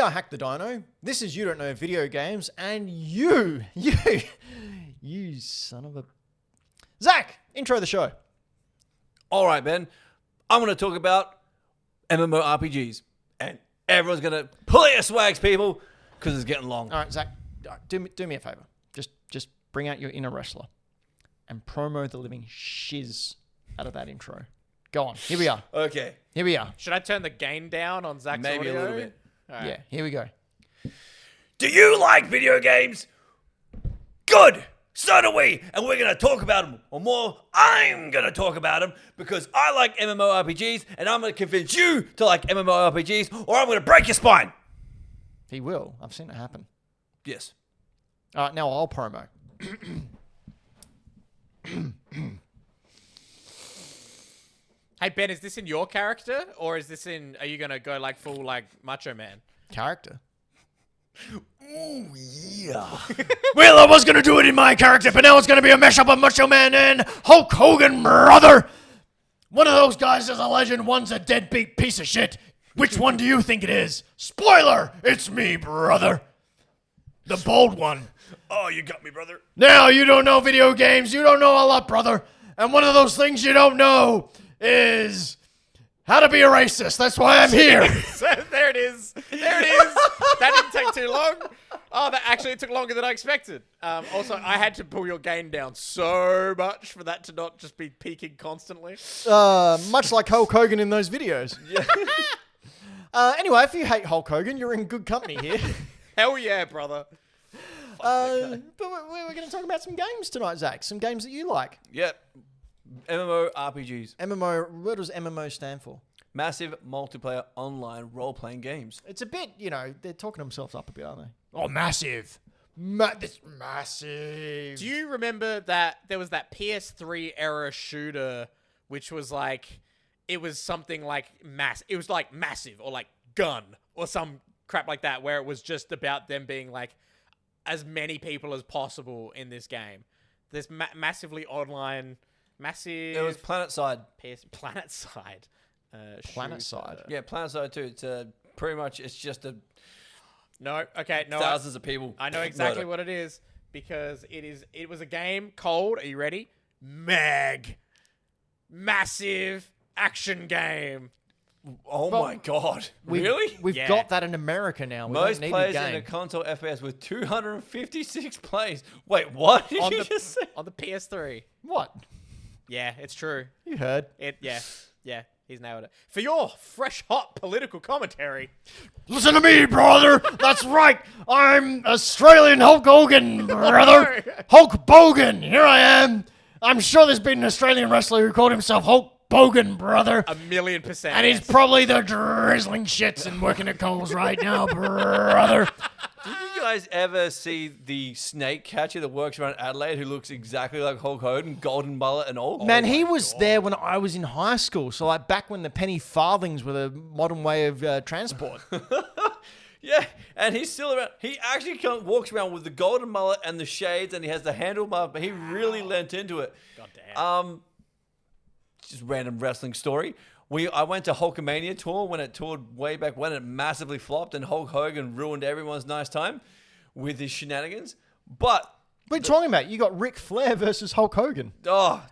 are Hack the Dino. This is You Don't Know Video Games. And you son of a... Zach, intro the show. All right, Ben. I'm going to talk about MMORPGs. And everyone's going to pull out your swags, people, because it's getting long. All right, Zach, do me a favor. Just bring out your inner wrestler and promo the living shiz out of that intro. Go on. Here we are. Okay. Here we are. Should I turn the gain down on Zach's Maybe audio? a little bit. All right. Yeah, here we go. Do you like video games? Good. So do we. And we're going to talk about them. Or more, I'm going to talk about them because I like MMORPGs and I'm going to convince you to like MMORPGs or I'm going to break your spine. He will. I've seen it happen. Yes. All right, now I'll promo. Hey, Ben, is this in your character? Or is this in... Are you going to go like full like Macho Man? Character. Ooh, yeah. Well, I was going to do it in my character, but now it's going to be a mashup of Macho Man and Hulk Hogan, brother. One of those guys is a legend, one's a deadbeat piece of shit. Which one do you think it is? Spoiler, it's me, brother. The bold one. Oh, you got me, brother. Now, you don't know video games, you don't know a lot, brother. And one of those things you don't know is how to be a racist. That's why I'm here. So there it is. There it is. That didn't take too long. Oh, that actually took longer than I expected. Also, I had to pull your gain down so much for that to not just be peaking constantly. Much like Hulk Hogan in those videos. Yeah. Anyway, if you hate Hulk Hogan, you're in good company here. Hell yeah, brother. But we're going to talk about some games tonight, Zach. Some games that you like. Yep. MMORPGs. MMO, what does MMO stand for? Massive multiplayer online role-playing games. It's a bit, they're talking themselves up a bit, aren't they? Oh, massive. This massive. Do you remember that there was that PS3 era shooter, which was like, it was something like it was like Massive or like Gun or some crap like that, where it was just about them being like as many people as possible in this game. There's massively online, massive. It was PlanetSide. PlanetSide. PlanetSide. Yeah, PlanetSide too. It's pretty much, it's just a No, okay, no. thousands of people. I know exactly what it is because it was a game called, are you ready? Massive action game. Oh my god. Really? We've Yeah. got that in America now. We Most don't need players a in a game. console FPS with 256 plays. Wait, what did you just say? On the PS3. What? Yeah, it's true. You heard. Yeah, he's nailed it. For your fresh, hot political commentary. Listen to me, brother. That's right. I'm Australian Hulk Hogan, brother. Hulk Bogan. Here I am. I'm sure there's been an Australian wrestler who called himself Hulk Bogan, brother. 1,000,000%. And he's probably the drizzling shits and working at Coles right now, brother. Did you guys ever see the snake catcher that works around Adelaide who looks exactly like Hulk Hogan, golden mullet and all? Man, he was there when I was in high school. So like back when the penny farthings were the modern way of transport. Yeah, and he's still around. He actually walks around with the golden mullet and the shades, and he has the handlebar, but he really lent into it. God damn. Just random wrestling story. I went to Hulkamania tour when it toured way back when. It massively flopped, and Hulk Hogan ruined everyone's nice time with his shenanigans. But What are you talking about? You got Ric Flair versus Hulk Hogan.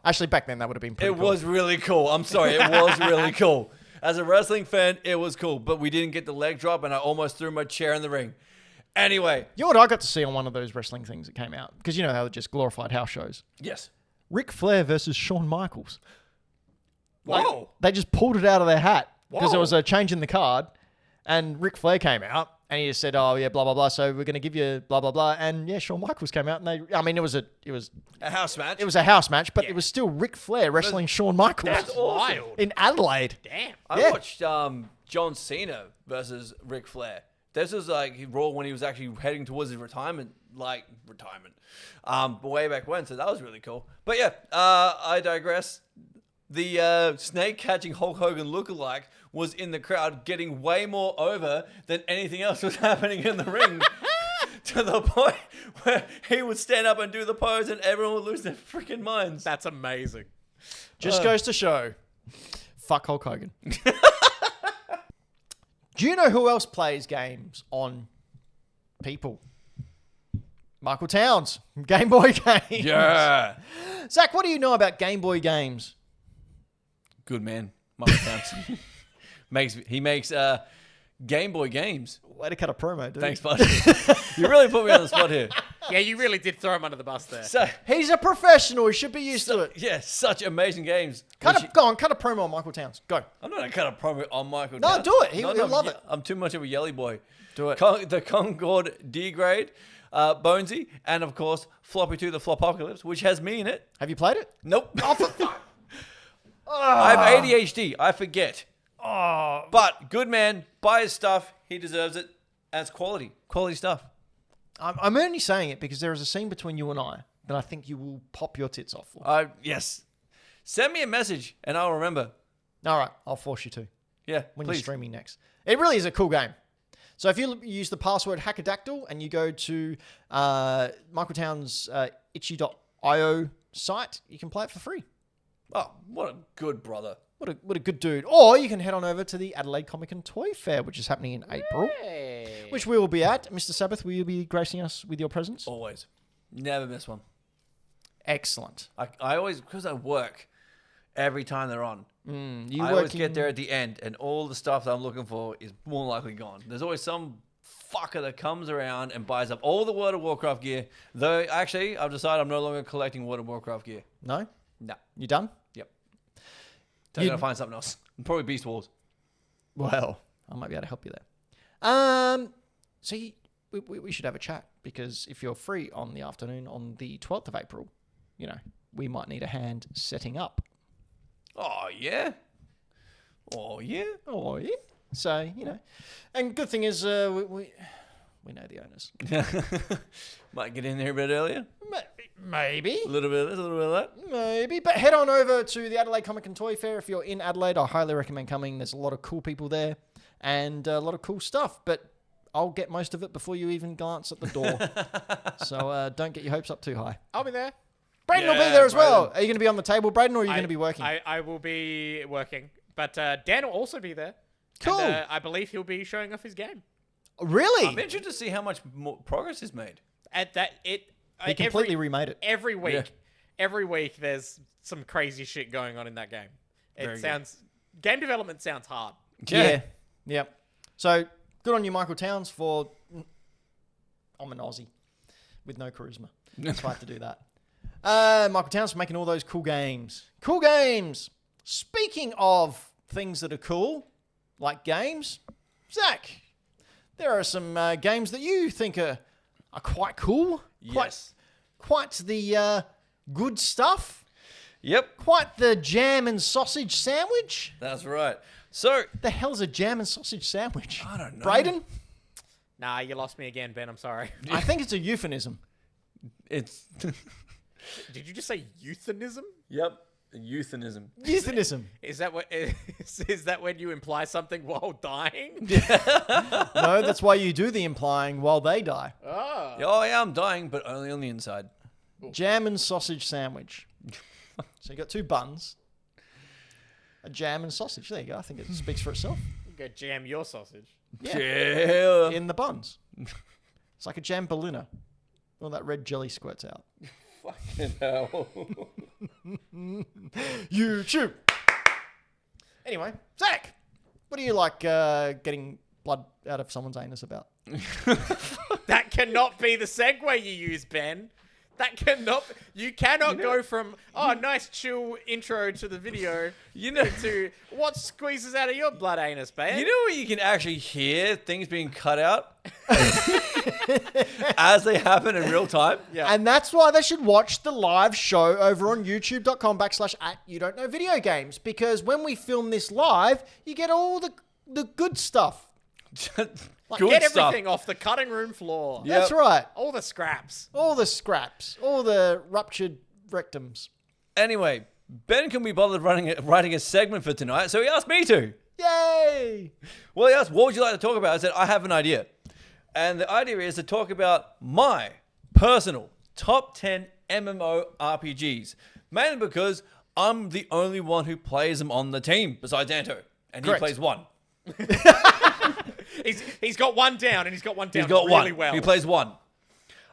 Actually, back then that would have been pretty it cool. was really cool. I'm sorry, it was really cool. As a wrestling fan, it was cool, but we didn't get the leg drop, and I almost threw my chair in the ring. Anyway. You know what I got to see on one of those wrestling things that came out? Because you know how they're just glorified house shows. Yes. Ric Flair versus Shawn Michaels. Whoa. They just pulled it out of their hat because Whoa. there was a change in the card, and Ric Flair came out and he just said, "Oh yeah, blah blah blah." So we're going to give you blah blah blah, and yeah, Shawn Michaels came out, and it was A house match. a house match, but it was still Ric Flair wrestling Shawn Michaels That's wild. in Adelaide. Damn. I Yeah. watched John Cena versus Ric Flair. This was like Raw when he was actually heading towards his retirement. Way back when, so that was really cool. But yeah, I digress. The snake catching Hulk Hogan lookalike was in the crowd, getting way more over than anything else was happening in the ring. To the point where he would stand up and do the pose, and everyone would lose their freaking minds. That's amazing. Just goes to show, fuck Hulk Hogan. Do you know who else plays games on people? Michael Towns, Game Boy Games. Yeah. Zach, what do you know about Game Boy games? Good man. Michael Towns. He makes Game Boy games. Way to cut a promo, dude. Thanks, bud. You really put me on the spot here. Yeah, you really did throw him under the bus there. So, He's a professional. He should be used to it. yeah, such amazing games. Go on, cut a promo on Michael Towns. Go. I'm not going to cut a promo on Michael No, Towns. do it. He'll love it. I'm too much of a yelly boy. Do it. The Concorde D-Grade, Bonesy, and of course, Floppy 2, the Flopocalypse, which has me in it. Have you played it? Nope. Oh, for fuck. I have ADHD. I forget. Oh. But good man, buy his stuff. He deserves it. And it's quality. Quality stuff. I'm only saying it because there is a scene between you and I that I think you will pop your tits off for. Yes. Send me a message and I'll remember. All right, I'll force you to Yeah, when please. you're streaming next. It really is a cool game. So if you use the password hackadactyl and you go to Michael Towns' itchy.io site, you can play it for free. Oh, what a good brother. What a good dude. Or you can head on over to the Adelaide Comic and Toy Fair, which is happening in April, Hey. which we will be at. Mr. Sabbath, will you be gracing us with your presence? Always. Never miss one. Excellent. I always, because I work every time they're on. You I always get there at the end and all the stuff that I'm looking for is more likely gone. There's always some fucker that comes around and buys up all the World of Warcraft gear. Though, actually, I've decided I'm no longer collecting World of Warcraft gear. No? No. You done? Yep. I'm going to find something else. Probably Beast Wars. Well, I might be able to help you there. So we should have a chat because if you're free on the afternoon on the 12th of April, you know, we might need a hand setting up. Oh, yeah? Oh, yeah? Oh, yeah. So, you know, and good thing is we know the owners. Might get in there a bit earlier. Maybe. A little bit of this, a little bit of that. Maybe. But head on over to the Adelaide Comic and Toy Fair if you're in Adelaide. I highly recommend coming. There's a lot of cool people there and a lot of cool stuff. But I'll get most of it before you even glance at the door. So don't get your hopes up too high. I'll be there. Brayden will be there as well. Are you going to be on the table, Brayden, or are you going to be working? I will be working. But Dan will also be there. Cool. And, I believe he'll be showing off his game. Really? I'm interested to see how much more progress is made. At that, He completely remade it. Every week, Yeah. every week, there's some crazy shit going on in that game. Very Game development sounds hard. Yeah. Yep. So good on you, Michael Towns, for I'm an Aussie with no charisma. So I have to do that. Michael Towns for making all those cool games. Cool games. Speaking of things that are cool, like games, Zach, there are some games that you think are quite cool. Yes. Quite the good stuff. Yep. Quite the jam and sausage sandwich. That's right. So, The hell's a jam and sausage sandwich? I don't know. Brayden? Nah, you lost me again, Ben. I'm sorry. I think it's a euphemism. it's... Did you just say euthanism? Yep. Euthanism. Euphemism. Is that what? Is that when you imply something while dying? No, that's why you do the implying while they die. Oh. Oh, yeah, I'm dying, but only on the inside. Jam and sausage sandwich. So you got two buns, a jam and sausage. There you go. I think it speaks for itself. Go jam your sausage. Yeah. In the buns. It's like a jam Berliner. All that red jelly squirts out. Fucking hell. YouTube. Anyway, Zach, what do you like getting blood out of someone's anus about? That cannot be the segue you use, Ben. That cannot. You cannot go from nice chill intro to the video. To what squeezes out of your blood anus, Ben. You know where you can actually hear things being cut out as they happen in real time? Yeah. And that's why they should watch the live show over on youtube.com/@YouDon'tKnowVideoGames, because when we film this live, you get all the good stuff. Good Get stuff. everything off the cutting room floor. Yep. That's right. All the scraps. All the scraps, all the ruptured rectums. Anyway, Ben can be bothered writing a segment for tonight, so he asked me to. Yay! Well, he asked, what would you like to talk about? I said, I have an idea. And the idea is to talk about my personal top 10 MMO RPGs. Mainly because I'm the only one who plays them on the team, besides Anto. And Correct. he plays one. He's got one down, and he's got one down He's got really one. well. He plays one.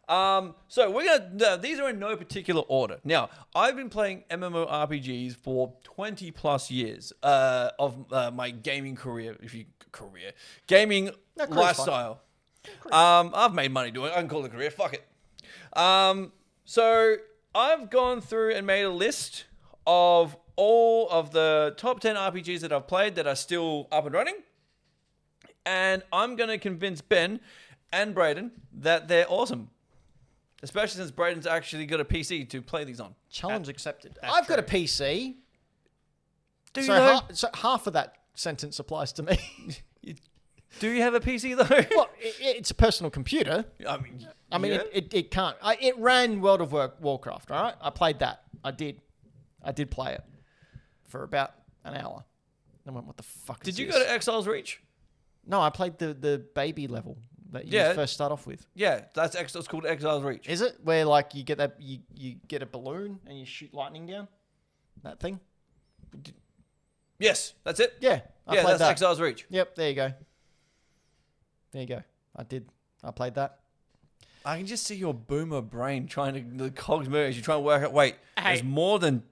So we're gonna. These are in no particular order. Now, I've been playing MMORPGs for 20 plus years of my gaming career. Gaming career's lifestyle. I've made money doing it. I can call it a career. Fuck it. So I've gone through and made a list of all of the top 10 RPGs that I've played that are still up and running, and I'm gonna convince Ben and Brayden that they're awesome. Especially since Brayden's actually got a PC to play these on. Challenge accepted. that's I've got a true. PC. Do you So, know? so half of that sentence applies to me. Do you have a PC though? Well, it's a personal computer. I mean, yeah. it can't. It ran World of Warcraft, all right? I played that. I did play it for about an hour. I went, what the fuck is Did you this? go to Exile's Reach? No, I played the baby level that you Yeah. first start off with. Yeah, it's called Exile's Reach. Is it? Where, like, you get that, you get a balloon and you shoot lightning down? That thing? Yes, that's it. Yeah, I Yeah, played that's that. Exile's Reach. Yep, there you go. There you go. I played that. I can just see your boomer brain trying to, the cogs merge. You're trying to work out, wait, Hey. there's more than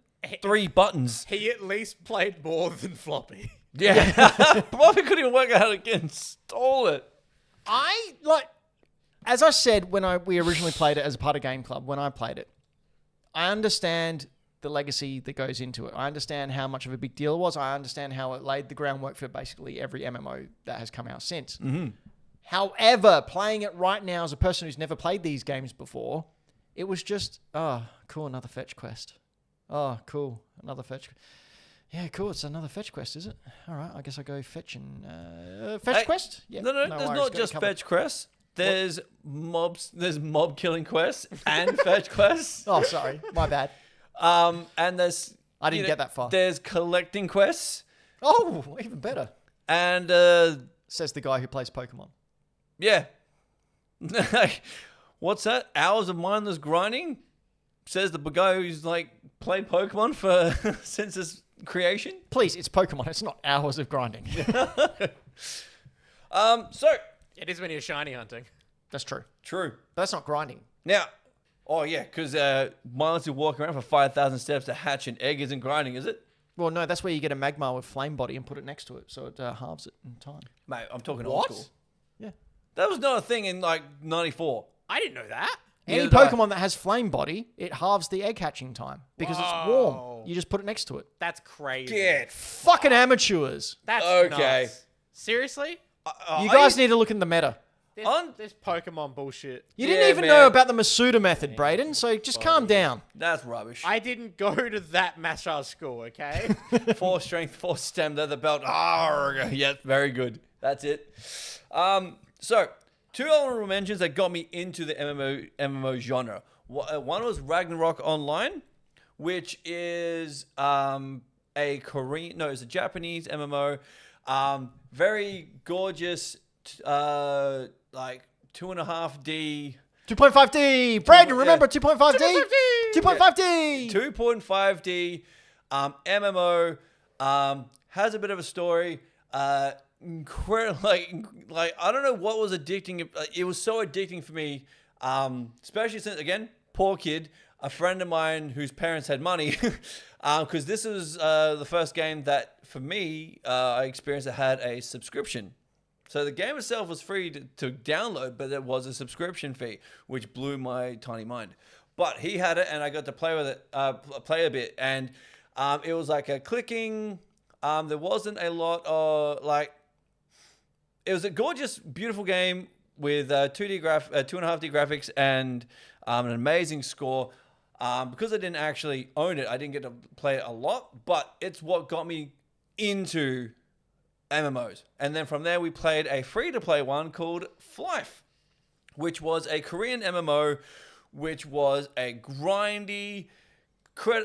3 buttons. He at least played more than Floppy. Yeah. Probably couldn't even work out how to install it. As I said when we originally played it as a part of Game Club, when I played it, I understand the legacy that goes into it. I understand how much of a big deal it was. I understand how it laid the groundwork for basically every MMO that has come out since. Mm-hmm. However, playing it right now as a person who's never played these games before, it was just, oh, cool, another fetch quest. Oh, cool, another fetch. Yeah, cool, it's another fetch quest, is it? All right, I guess I go fetch and... fetch Hey, quest? Yeah, No, there's worries, not got it just covered. fetch quests. There's mob killing quests and fetch quests. Oh, sorry, my bad. And there's... I didn't get that far. There's collecting quests. Oh, even better. And, Says the guy who plays Pokemon. yeah. What's that? Hours of mindless grinding? Says the guy who's, like, played Pokemon for since its creation. Please, it's Pokemon. It's not hours of grinding. So... It is when you're shiny hunting. That's true. True. But that's not grinding. Now... Oh, yeah, because mindlessly walking around for 5,000 steps to hatch an egg isn't grinding, is it? Well, no, that's where you get a Magmar with Flame Body and put it next to it, so it halves it in time. Mate, I'm talking What? old school. Yeah. That was not a thing in, like, 94. I didn't know that. Any Neither did I. Pokemon that has Flame Body, it halves the egg hatching time because it's Whoa. warm. You just put it next to it. That's crazy. Get Fucking amateurs. That's Okay. nuts. Seriously? You guys need to look in the meta. This Pokemon bullshit. You Yeah, didn't even man. know about the Masuda method, Brayden, so just calm down. That's rubbish. I didn't go to that massage school, okay? 4 strength, 4 stem, leather belt. Arrgh. Yeah, very good. That's it. So, 2 honorable mentions that got me into the MMO genre. One was Ragnarok Online, which is a Korean... No, it's a Japanese MMO. Very gorgeous, like 2.5D... 2.5D! Brayden, remember 2.5D? 2.5D! 2.5D MMO, has a bit of a story. Incredible, like I don't know what was addicting. It was so addicting for me, especially since, again, poor kid, a friend of mine whose parents had money, because this was the first game that for me I experienced that had a subscription. So the game itself was free to download, but there was a subscription fee, which blew my tiny mind. But he had it, and I got to play with it, play a bit, and it was like a clicking. There wasn't a lot of like. It was a gorgeous, beautiful game with 2.5D graphics and an amazing score. Because I didn't actually own it, I didn't get to play it a lot, but it's what got me into MMOs. And then from there, we played a free-to-play one called Flife, which was a Korean MMO, which was a grindy,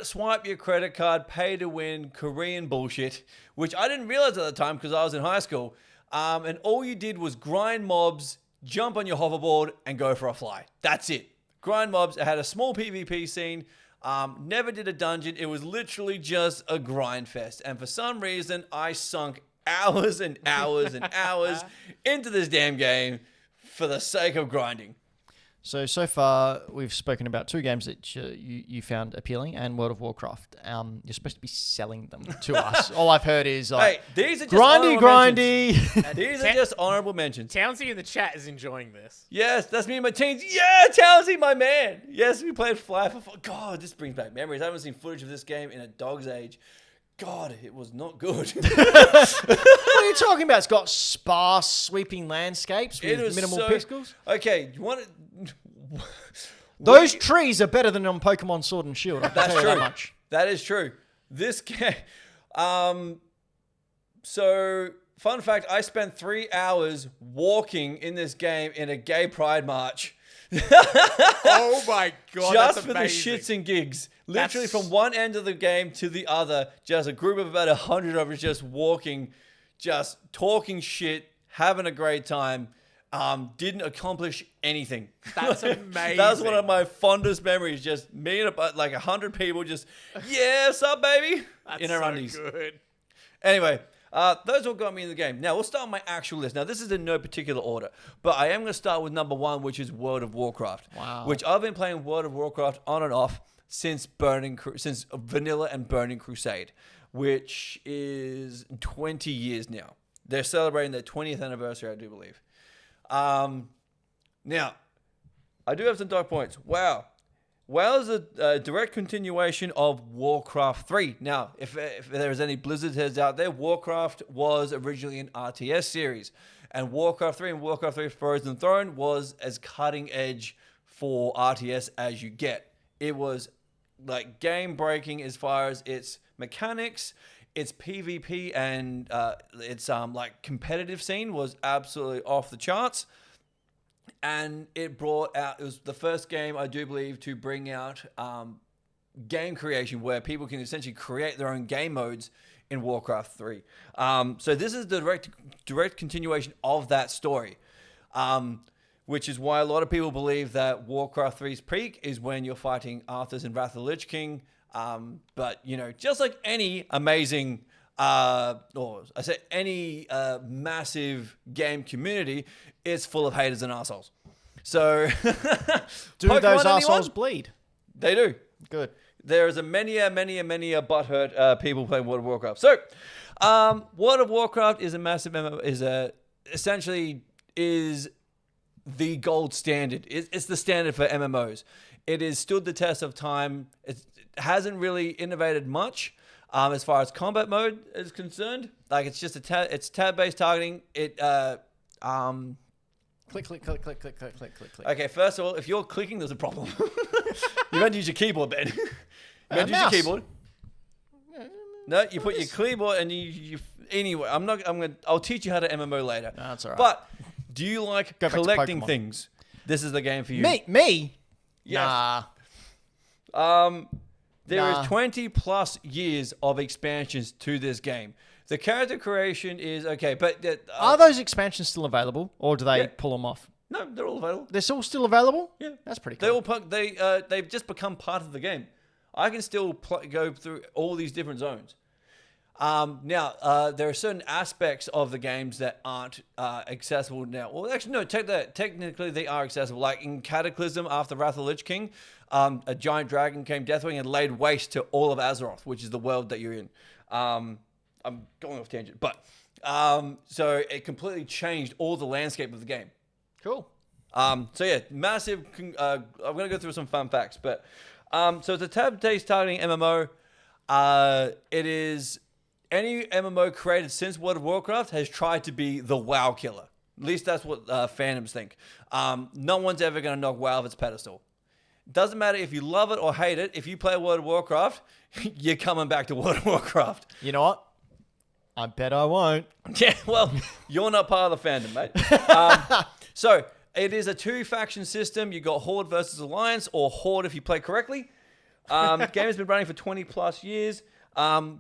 swipe your credit card, pay to win Korean bullshit, which I didn't realize at the time because I was in high school. And all you did was grind mobs, jump on your hoverboard, and go for a fly. That's it. Grind mobs. It had a small PvP scene. Never did a dungeon. It was literally just a grind fest. And for some reason, I sunk hours and hours and hours into this damn game for the sake of grinding. So far, we've spoken about 2 games that you found appealing and World of Warcraft. You're supposed to be selling them to us. All I've heard is like, Hey, these are just grindy. These are just honorable mentions. Townsy in the chat is enjoying this. Yes, that's me and my teens. Yeah, Townsy, my man. Yes, we played Fly for God, this brings back memories. I haven't seen footage of this game in a dog's age. God, it was not good. What are you talking about? It's got sparse, sweeping landscapes with minimal pixels. Okay, you want to... Those trees are better than on Pokemon Sword and Shield. I can That's tell you true. that much. That is true. This game... So, fun fact, I spent 3 hours walking in this game in a gay pride march. Oh my god, Just that's for amazing. the shits and gigs. Literally That's- from one end of the game to the other, just a group of about 100 of us just walking, just talking shit, having a great time. Didn't accomplish anything. That's That was one amazing. of my fondest memories. Just me and about like 100 people just, yeah, what's up, baby? That's in our so undies. good. Anyway, those all got me in the game. Now, we'll start on my actual list. Now, this is in no particular order, but I am going to start with number 1, which is World of Warcraft. Wow. Which I've been playing World of Warcraft on and off since Vanilla and Burning Crusade, which is 20 years now. They're celebrating their 20th anniversary, I do believe. Now, I do have some dark points. WoW is a direct continuation of Warcraft 3. Now, if there's any Blizzard heads out there, Warcraft was originally an RTS series. And Warcraft 3 and Warcraft 3 Frozen Throne was as cutting edge for RTS as you get. It was like game breaking as far as its mechanics, its PvP, and its like competitive scene was absolutely off the charts. And it was the first game, I do believe, to bring out game creation where people can essentially create their own game modes in Warcraft 3. So this is the direct continuation of that story, which is why a lot of people believe that Warcraft 3's peak is when you're fighting Arthas and Wrath of the Lich King. But, you know, just like any amazing... any massive game community, it's full of haters and assholes. So, Do Pokemon, those anyone? assholes bleed? They do. Good. There is many butthurt people playing World of Warcraft. So, World of Warcraft is a massive MMO, essentially is the gold standard. It's the standard for MMOs. It has stood the test of time. It hasn't really innovated much. As far as combat mode is concerned, like it's just it's tab-based targeting. Click, click, click, click, click, click, click, click, click. Okay, first of all, if you're clicking, there's a problem. You meant to use your keyboard, Ben. You meant to use your mouse. keyboard. No, you put your keyboard and you. Anyway, I'll teach you how to MMO later. No, that's all right. But do you like Go back to collecting Pokemon. things? This is the game for you. Me? Yes. Nah. There is Nah. 20 plus years of expansions to this game. The character creation is okay, but Are those expansions still available, or do they Yeah. pull them off? no, they're all available. They're still available? Yeah, That's pretty They cool. all they've just become part of the game. I can still go through all these different zones. Now, there are certain aspects of the games that aren't accessible now. Well, actually, no, technically they are accessible. Like in Cataclysm after Wrath of the Lich King, a giant dragon came Deathwing and laid waste to all of Azeroth, which is the world that you're in. I'm going off tangent, but so it completely changed all the landscape of the game. Cool. So yeah, massive. I'm gonna go through some fun facts, but so it's a tab-based targeting MMO. It is any MMO created since World of Warcraft has tried to be the WoW killer. At least that's what fandoms think. No one's ever gonna knock WoW off its pedestal. Doesn't matter if you love it or hate it. If you play World of Warcraft, you're coming back to World of Warcraft. You know what? I bet I won't. Yeah, well, you're not part of the fandom, mate. So, it is a 2-faction system. You got Horde versus Alliance, or Horde if you play correctly. The game has been running for 20 plus years.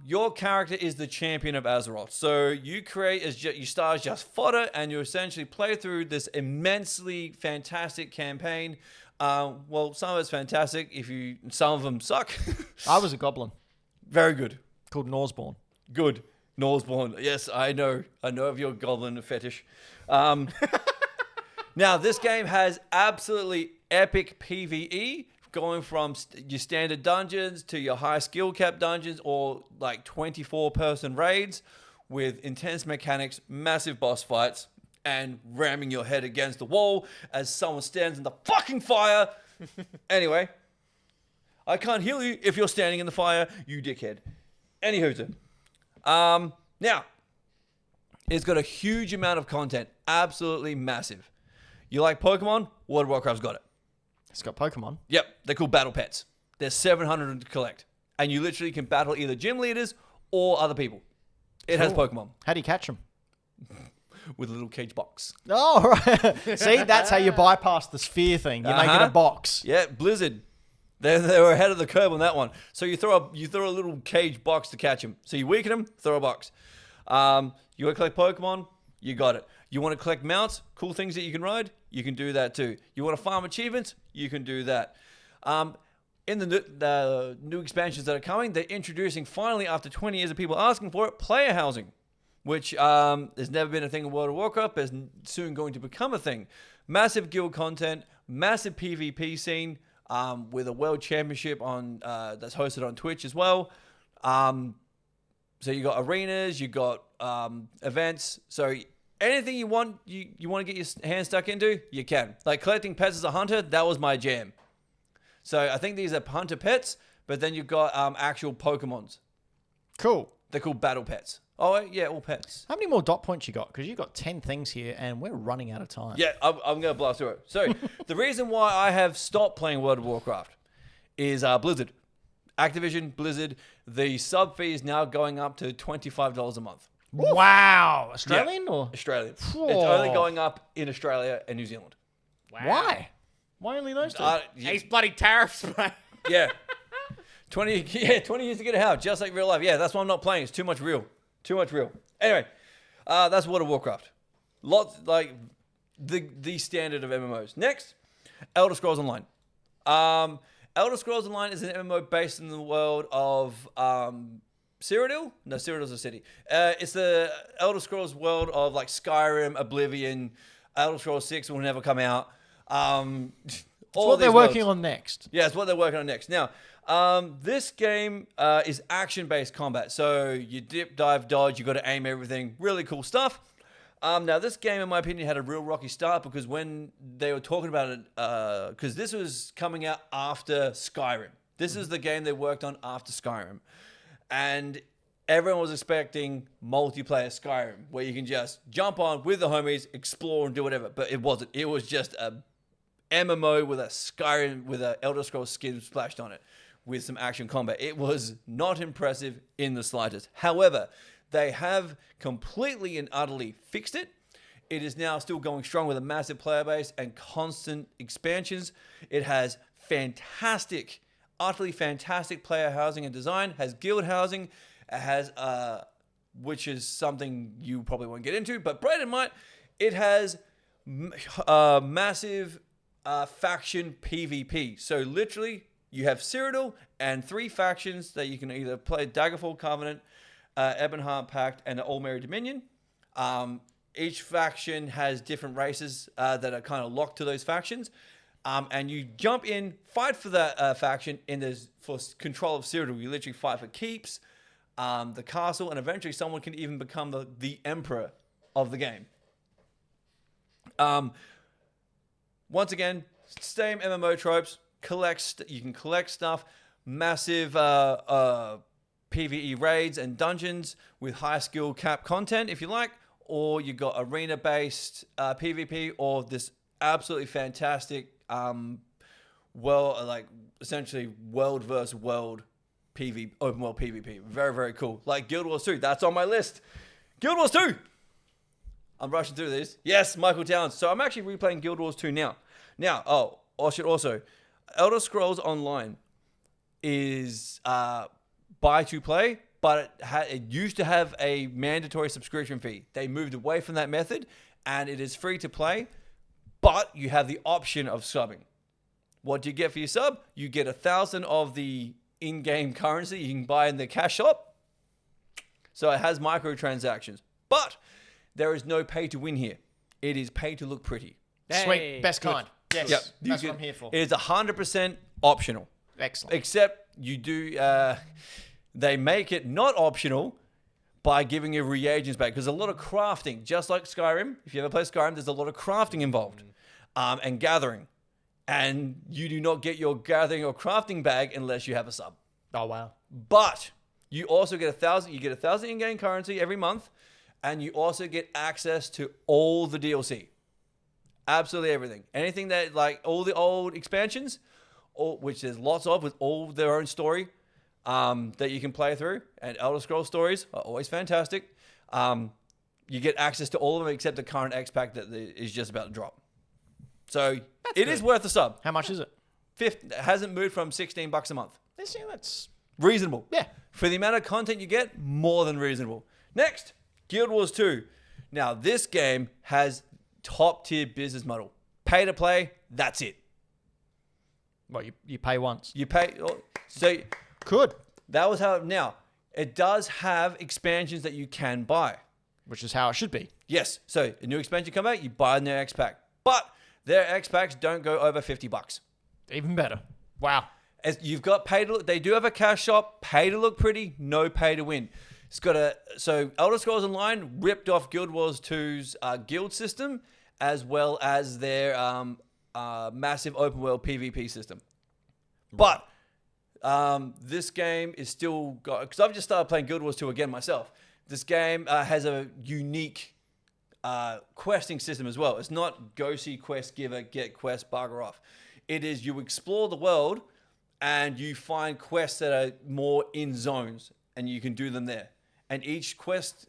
Your character is the champion of Azeroth. So, you start as just fodder, and you essentially play through this immensely fantastic campaign. Well, some of it's fantastic. Some of them suck. I was a goblin Very good. called Norsborn. Good. Norseborn. Yes, I know of your goblin fetish. Now, this game has absolutely epic PvE, going from your standard dungeons to your high skill cap dungeons, or like 24-person raids with intense mechanics, massive boss fights, and ramming your head against the wall as someone stands in the fucking fire. Anyway, I can't heal you if you're standing in the fire, you dickhead. Anywho, now, it's got a huge amount of content, absolutely massive. You like Pokemon? World of Warcraft's got it. It's got Pokemon. Yep, they're called battle pets. There's 700 to collect. And you literally can battle either gym leaders or other people. It has Pokemon. How do you catch them? With a little cage box. Oh, right. See, that's how you bypass the sphere thing. You make it a box. Yeah, Blizzard. They were ahead of the curve on that one. So you throw a little cage box to catch them. So you weaken them, throw a box. You want to collect Pokemon? You got it. You want to collect mounts, cool things that you can ride? You can do that too. You want to farm achievements? You can do that. In the new expansions that are coming, they're introducing, finally, after 20 years of people asking for it, player housing, which has never been a thing in World of Warcraft, but is soon going to become a thing. Massive guild content, massive PvP scene, with a world championship on that's hosted on Twitch as well. So you got arenas, you got events. So anything you want, you want to get your hands stuck into, you can. Like collecting pets as a hunter, that was my jam. So I think these are hunter pets, but then you've got actual Pokemons. Cool. They're called battle pets. Oh, yeah, all pets. How many more dot points you got? Because you've got 10 things here, and we're running out of time. Yeah, I'm going to blast through it. So the reason why I have stopped playing World of Warcraft is Blizzard. Activision, Blizzard, the sub fee is now going up to $25 a month. Wow. Australian or? Australian. Whoa. It's only going up in Australia and New Zealand. Wow. Why? Why only those two? These bloody tariffs, mate. Yeah. 20 years to get a house, just like real life. Yeah, that's why I'm not playing. It's too much real. Too much real. Anyway, that's World of Warcraft. Lots, like, the standard of MMOs. Next, Elder Scrolls Online. Elder Scrolls Online is an MMO based in the world of Cyrodiil? No, Cyrodiil's a city. It's the Elder Scrolls world of, like, Skyrim, Oblivion. Elder Scrolls 6 will never come out. It's what they're working on next. Yeah, it's what they're working on next. Now, this game is action-based combat. So you dip, dive, dodge. You got to aim everything. Really cool stuff. Now, this game, in my opinion, had a real rocky start because when they were talking about it, because this was coming out after Skyrim. This is the game they worked on after Skyrim. And everyone was expecting multiplayer Skyrim, where you can just jump on with the homies, explore, and do whatever. But it wasn't. It was just a MMO with a Skyrim, with a Elder Scrolls skin splashed on it, with some action combat. It was not impressive in the slightest. However, they have completely and utterly fixed it. It is now still going strong with a massive player base and constant expansions. It has fantastic, utterly fantastic player housing and design. Has guild housing. It has, which is something you probably won't get into, but Brayden might. It has massive faction PvP. So literally, you have Cyrodiil and 3 factions that you can either play: Daggerfall Covenant, Ebonheart Pact, and the All-Merry Dominion. Each faction has different races that are kind of locked to those factions. And you jump in, fight for that faction for control of Cyrodiil. You literally fight for keeps, the castle, and eventually someone can even become the emperor of the game. Once again, same MMO tropes. You can collect stuff. Massive PvE raids and dungeons with high skill cap content, if you like. Or you got arena-based PvP, or this absolutely fantastic, essentially world versus world open world PvP. Very, very cool. Like Guild Wars 2. That's on my list. Guild Wars 2. I'm rushing through these. Yes, Michael Towns. So I'm actually replaying Guild Wars 2 now. Elder Scrolls Online is buy to play, but it used to have a mandatory subscription fee. They moved away from that method, and it is free to play, but you have the option of subbing. What do you get for your sub? You get 1,000 of the in-game currency you can buy in the cash shop. So it has microtransactions. But there is no pay to win here. It is pay to look pretty. Hey, Sweet. Best good. kind. Yes. Yep. That's what I'm here for. It is 100% optional. Excellent. Except you do, they make it not optional by giving you reagents back. Because a lot of crafting, just like Skyrim, if you ever play Skyrim, there's a lot of crafting involved and gathering. And you do not get your gathering or crafting bag unless you have a sub. Oh, wow. But you also get 1,000. You get 1,000 in-game currency every month, and you also get access to all the DLC. Absolutely everything. Anything that, like, all the old expansions, which there's lots of with all their own story that you can play through, and Elder Scrolls stories are always fantastic. You get access to all of them except the current X pack that is just about to drop. So it is worth a sub. How much is it? It hasn't moved from $16 a month. That's Reasonable. yeah. For the amount of content you get, more than reasonable. Next, Guild Wars 2. Now, this game has top tier business model. Pay to play, that's it. Well, you pay once. You pay. So Could. that was how. Now, it does have expansions that you can buy. Which is how it should be. Yes. So a new expansion come out, you buy their X pack. But their X packs don't go over $50. Even better. Wow. As you've got pay to look, they do have a cash shop, pay to look pretty, no pay to win. It's got so Elder Scrolls Online ripped off Guild Wars 2's guild system, as well as their massive open world PvP system. But this game is still got, because I've just started playing Guild Wars 2 again myself. This game has a unique questing system as well. It's not go see quest giver, get quest, bugger off. It is you explore the world and you find quests that are more in zones and you can do them there. And each quest,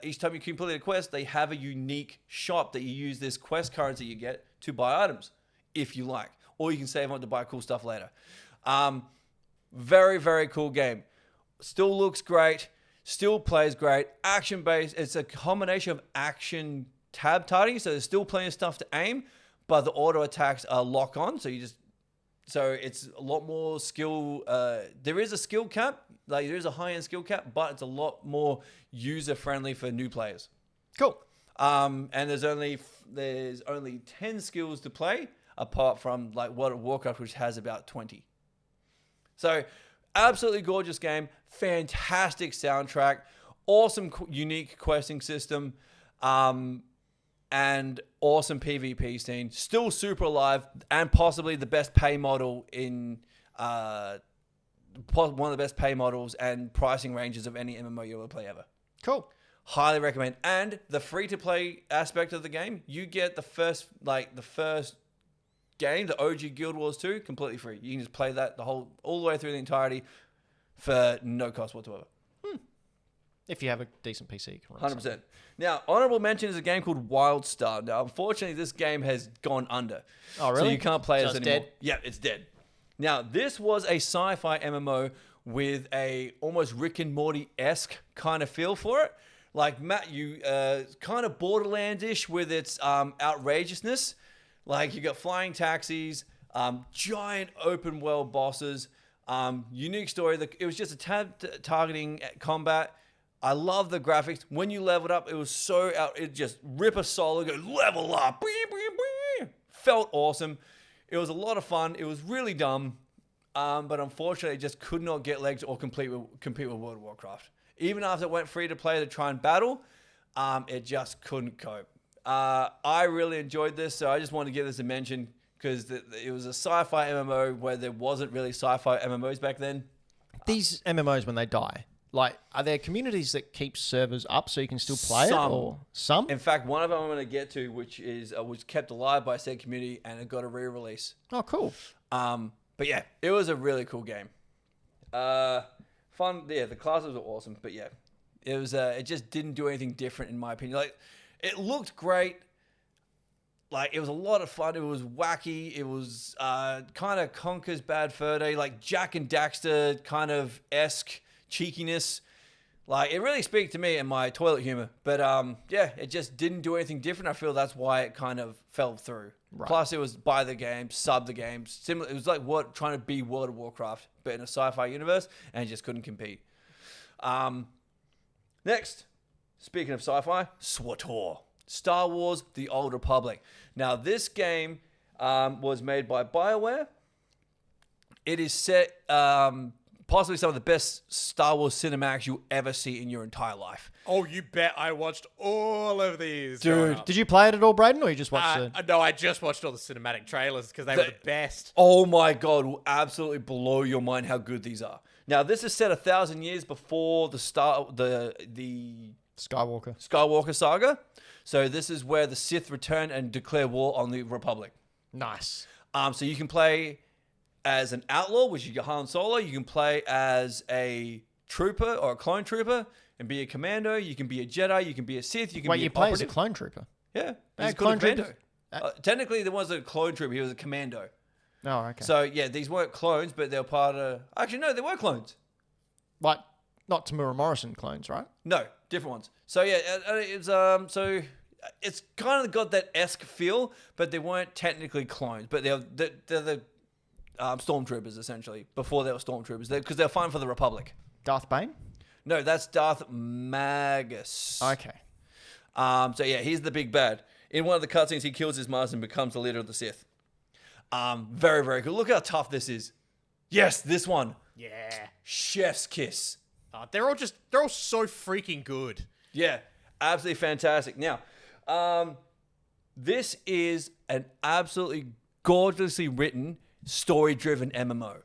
each time you complete a quest, they have a unique shop that you use this quest currency you get to buy items, if you like. Or you can save on to buy cool stuff later. Very, very cool game. Still looks great. Still plays great. Action-based. It's a combination of action tab targeting, so there's still plenty of stuff to aim, but the auto attacks are lock on, so it's a lot more skill. There is a skill cap, like there is a high-end skill cap, but it's a lot more user-friendly for new players. Cool. And there's only 10 skills to play, apart from like World of Warcraft, which has about 20. So absolutely gorgeous game, fantastic soundtrack, awesome unique questing system, and awesome PvP scene. Still super alive, and possibly the best pay model in one of the best pay models and pricing ranges of any MMO you ever play ever. Cool. Highly recommend. And the free to play aspect of the game, you get the first game, the OG Guild Wars 2, completely free. You can just play that all the way through the entirety for no cost whatsoever. If you have a decent PC, you can run 100%. something. Now, honorable mention is a game called WildStar. Now, unfortunately, this game has gone under. Oh, really? So you can't play So this it's anymore. dead? Yeah, it's dead. Now, this was a sci-fi MMO with a almost Rick and Morty-esque kind of feel for it. Like, Matt, you kind of Borderlands-ish with its outrageousness. Like, you got flying taxis, giant open world bosses, unique story. It was just a tab targeting combat. I love the graphics. When you leveled up, it was so out. It just rip a soul and go level up. Felt awesome. It was a lot of fun. It was really dumb, but unfortunately, it just could not get legs or compete with World of Warcraft. Even after it went free to play to try and battle, it just couldn't cope. I really enjoyed this, so I just wanted to give this a mention because it was a sci-fi MMO where there wasn't really sci-fi MMOs back then. These MMOs, when they die, like, are there communities that keep servers up so you can still play Some. it? Or some? In fact, one of them I'm going to get to, which is was kept alive by said community, and it got a re-release. Oh, cool. But yeah, it was a really cool game. Fun. Yeah, the classes were awesome. But yeah, it was. It just didn't do anything different in my opinion. Like, it looked great. Like, it was a lot of fun. It was wacky. It was kind of Conker's Bad Fur Day, like Jack and Daxter kind of esque cheekiness. Like, it really speaks to me and my toilet humor. But yeah, it just didn't do anything different. I feel that's why it kind of fell through. Right. Plus, it was buy the game, sub the game. Similar. It was like trying to be World of Warcraft, but in a sci-fi universe, and it just couldn't compete. Next, speaking of sci-fi, SWTOR. Star Wars: The Old Republic. Now, this game was made by BioWare. It is set possibly some of the best Star Wars cinematics you'll ever see in your entire life. Oh, you bet I watched all of these. Dude. Did you play it at all, Brayden, or you just watched it? No, I just watched all the cinematic trailers because they were the best. Oh my god, will absolutely blow your mind how good these are. Now, this is set 1,000 years before the Skywalker saga. So this is where the Sith return and declare war on the Republic. Nice. So you can play as an outlaw, which is your Han Solo. You can play as a trooper or a clone trooper and be a commando. You can be a Jedi. You can be a Sith. You can Wait, be you an play as a operative. clone trooper? Yeah, Hey, he's clone called a commando. troopers. Technically, there was a clone trooper. He was a commando. Oh, okay. So yeah, these weren't clones, but they were part of. Actually, no, they were clones. Like, not Tamura Morrison clones, right? No, different ones. So yeah, it's kind of got that esque feel, but they weren't technically clones, but they're the stormtroopers essentially before they were stormtroopers because they're fine for the Republic. Darth Bane? No, that's Darth Magus. Okay. So yeah, he's the big bad. In one of the cutscenes, he kills his master and becomes the leader of the Sith. Very, very cool. Look how tough this is. Yes, this one. Yeah. Chef's kiss. They're all so freaking good. Yeah, absolutely fantastic. Now, this is an absolutely gorgeously written, story-driven MMO.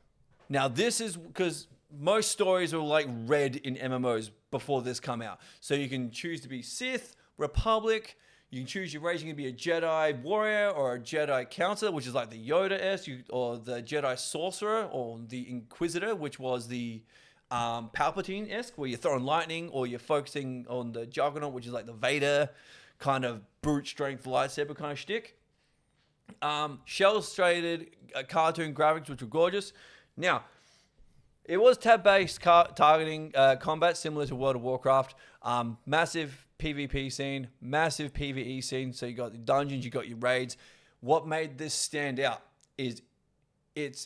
Now, this is because most stories are like read in MMOs before this come out. So you can choose to be Sith, Republic. You can choose your race. You can be a Jedi warrior or a Jedi counselor, which is like the Yoda-esque, or the Jedi sorcerer, or the Inquisitor, which was the Palpatine-esque, where you're throwing lightning, or you're focusing on the Juggernaut, which is like the Vader kind of brute strength lightsaber kind of shtick. Shell-shaded cartoon graphics, which were gorgeous. Now, it was tab-based targeting combat, similar to World of Warcraft. Massive PvP scene, massive PvE scene. So you got the dungeons, you got your raids. What made this stand out is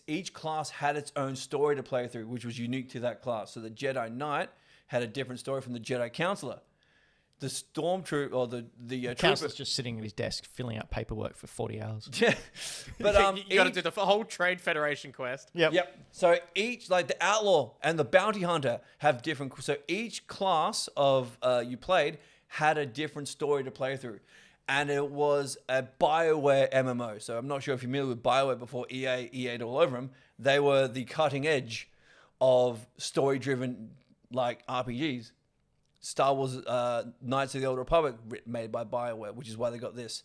each class had its own story to play through, which was unique to that class. So the Jedi Knight had a different story from the Jedi Counselor. The Stormtrooper or the Counselor's just sitting at his desk filling out paperwork for 40 hours. Yeah, but you got to do the whole Trade Federation quest. Yep. So each, like the Outlaw and the Bounty Hunter, have different. So each class of you played had a different story to play through, and it was a BioWare MMO. So I'm not sure if you're familiar with BioWare before EA'd all over them. They were the cutting edge of story-driven like RPGs. Star Wars Knights of the Old Republic, made by BioWare, which is why they got this.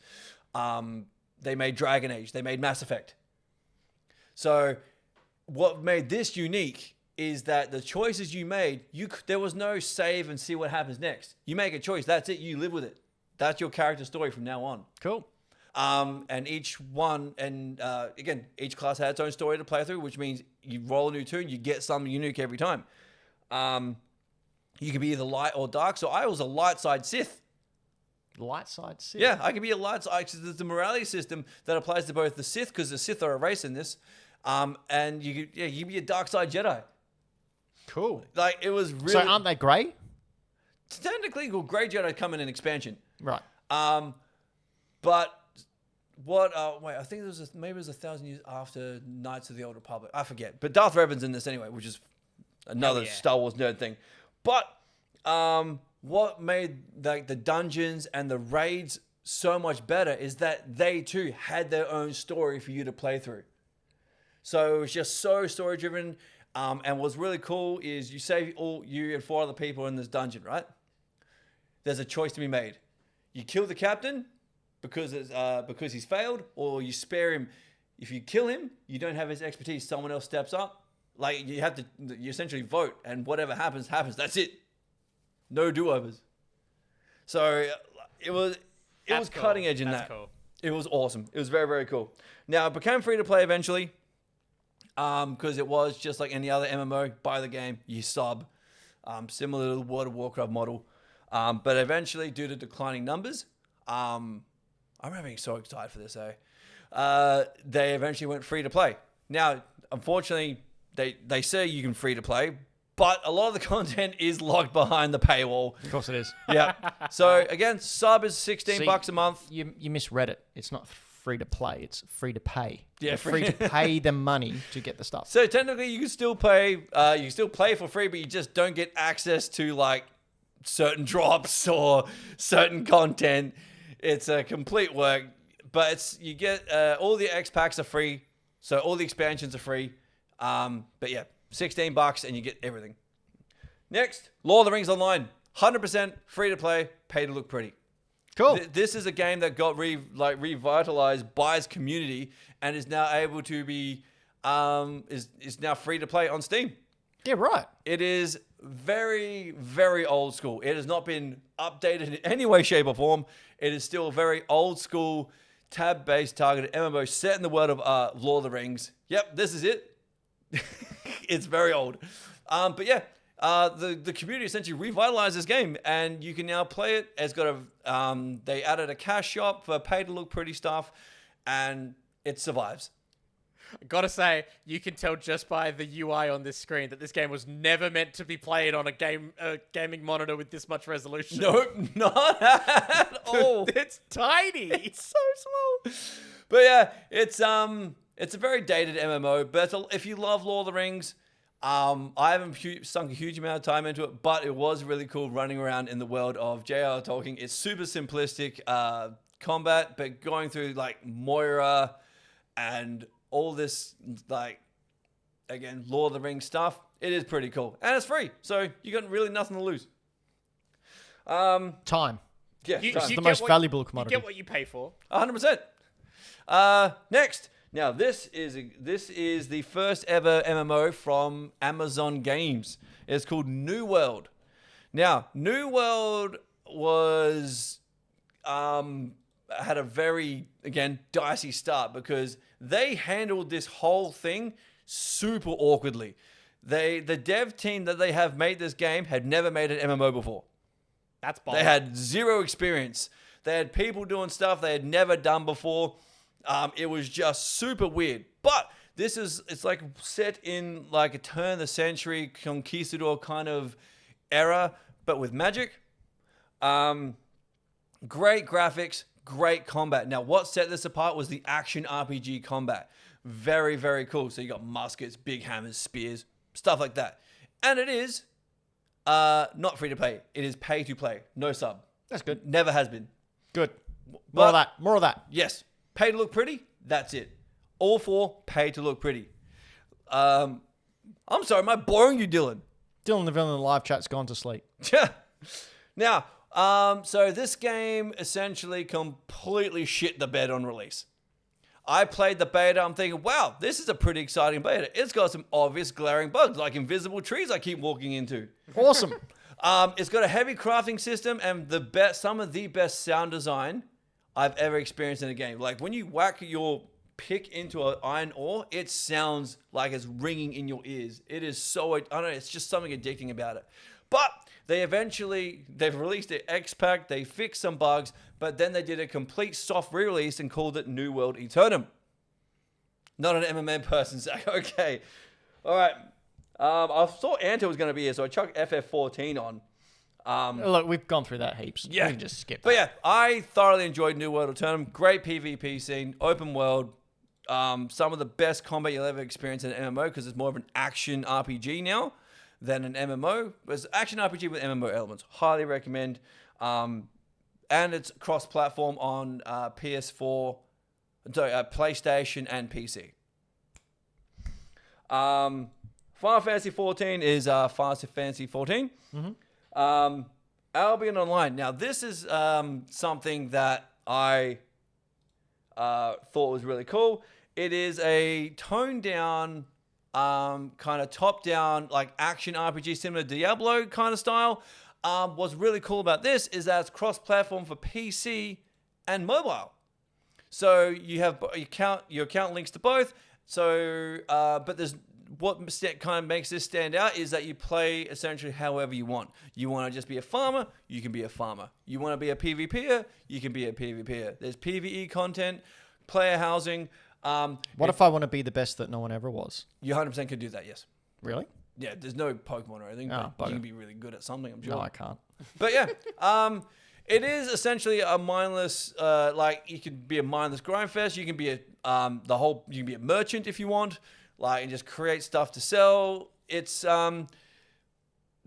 They made Dragon Age. They made Mass Effect. So what made this unique is that the choices you made, there was no save and see what happens next. You make a choice. That's it. You live with it. That's your character story from now on. Cool. And each one, again, each class had its own story to play through, which means you roll a new tune, you get something unique every time. You can be either light or dark. So I was a light side Sith. Light side Sith? Yeah, I can be a light side. There's a morality system that applies to both the Sith, because the Sith are a race in this, and you can be a dark side Jedi. Cool. Like, it was really... So aren't they grey? Technically, well, Grey Jedi come in an expansion. Right. But what... I think maybe it was 1,000 years after Knights of the Old Republic. I forget. But Darth Revan's in this anyway, which is another Star Wars nerd thing. But what made the dungeons and the raids so much better is that they too had their own story for you to play through. So it was just so story driven. And what's really cool is you save you and 4 other people in this dungeon, right? There's a choice to be made. You kill the captain because he's failed, or you spare him. If you kill him, you don't have his expertise. Someone else steps up. Like, you essentially vote, and whatever happens, happens. That's it. No do-overs. So it was cutting edge in that. Cool. It was awesome. It was very, very cool. Now, it became free to play eventually, because it was just like any other MMO. Buy the game, you sub, similar to the World of Warcraft model. But eventually, due to declining numbers, I remember being so excited for this. They eventually went free to play. Now, unfortunately, they say you can free to play, but a lot of the content is locked behind the paywall. Of course it is. Yeah. So again, sub is $16 a month. You misread it. It's not free to play. It's free to pay. Yeah, You're free to pay them money to get the stuff. So technically, you can still play. You can still play for free, but you just don't get access to like certain drops or certain content. It's a complete work, but you get all the X packs are free, so all the expansions are free. But yeah, $16 and you get everything. Next, Lord of the Rings Online, 100% free to play, pay to look pretty. Cool. This is a game that got revitalized by its community and is now able to be is now free to play on Steam. Yeah, right. It is very, very old school. It has not been updated in any way, shape, or form. It is still a very old school tab-based targeted MMO set in the world of Lord of the Rings. Yep, this is it. It's very old. But yeah, the community essentially revitalized this game, and you can now play it. It's got they added a cash shop for pay to look pretty stuff, and it survives. Gotta say, you can tell just by the UI on this screen that this game was never meant to be played on a gaming monitor with this much resolution. Nope, not at all. It's tiny. It's so small. But yeah, it's a very dated MMO. But if you love Lord of the Rings, I haven't sunk a huge amount of time into it, but it was really cool running around in the world of J.R.R. Tolkien. It's super simplistic combat, but going through like Moira and all this, like, again, Lord of the Rings stuff, it is pretty cool. And it's free, so you got really nothing to lose. Time. Yeah, You time. the get most what- valuable You commodity. get what you pay for. 100%. Next. Now, this is the first ever MMO from Amazon Games. It's called New World. Now, New World was had a very, again, dicey start because they handled this whole thing super awkwardly. The dev team that they have made this game had never made an MMO before. That's bold. They had zero experience. They had people doing stuff they had never done before. It was just super weird. But it's like set in like a turn of the century conquistador kind of era, but with magic. Great graphics, great combat. Now, what set this apart was the action RPG combat. Very, very cool. So you got muskets, big hammers, spears, stuff like that. And it is not free to play. It is pay to play. No sub. That's good. Never has been. Good. But- More of that. More of that. Yes. Pay to look pretty. That's it. All for pay to look pretty. I'm sorry, am I boring you, Dylan? Dylan the villain in the live chat's gone to sleep. Now, so this game essentially completely shit the bed on release. I played the beta. I'm thinking, wow, this is a pretty exciting beta. It's got some obvious glaring bugs, like invisible trees I keep walking into. Awesome. It's got a heavy crafting system and some of the best sound design I've ever experienced in a game. Like when you whack your pick into an iron ore, it sounds like it's ringing in your ears. It is so, I don't know, it's just something addicting about it. But they've released their X Pack, they fixed some bugs, but then they did a complete soft re-release and called it New World Eternum. Not an MMM person, Zach. Okay. All right. I thought Anto was going to be here, so I chucked FF14 on. Look, we've gone through that heaps. Yeah. We can just skip But that. yeah, I thoroughly enjoyed New World Eternum. Great PvP scene, open world. Some of the best combat you'll ever experience in an MMO because it's more of an action RPG now than an MMO. It's action RPG with MMO elements. Highly recommend. And it's cross-platform on PS4, PlayStation, and PC. Final Fantasy 14 is Final Fantasy 14. Albion Online. Now, this is something that I thought was really cool. It is a toned-down, kind of top-down, like action RPG, similar to Diablo kind of style. What's really cool about this is that it's cross-platform for PC and mobile. So you have your account links to both. So, but there's what kind of makes this stand out is that you play essentially however you want. You want to just be a farmer, you can be a farmer. You want to be a PvPer, you can be a PvPer. There's PvE content, player housing. What if I want to be the best that no one ever was? You 100% could do that, yes. Really? Yeah, there's no Pokemon or anything, Oh, but you bugger. can be really good at something, I'm sure. No, I can't. But yeah, it is essentially a mindless. Like you can be a mindless grind fest. You can be a You can be a merchant if you want, like, and just create stuff to sell. It's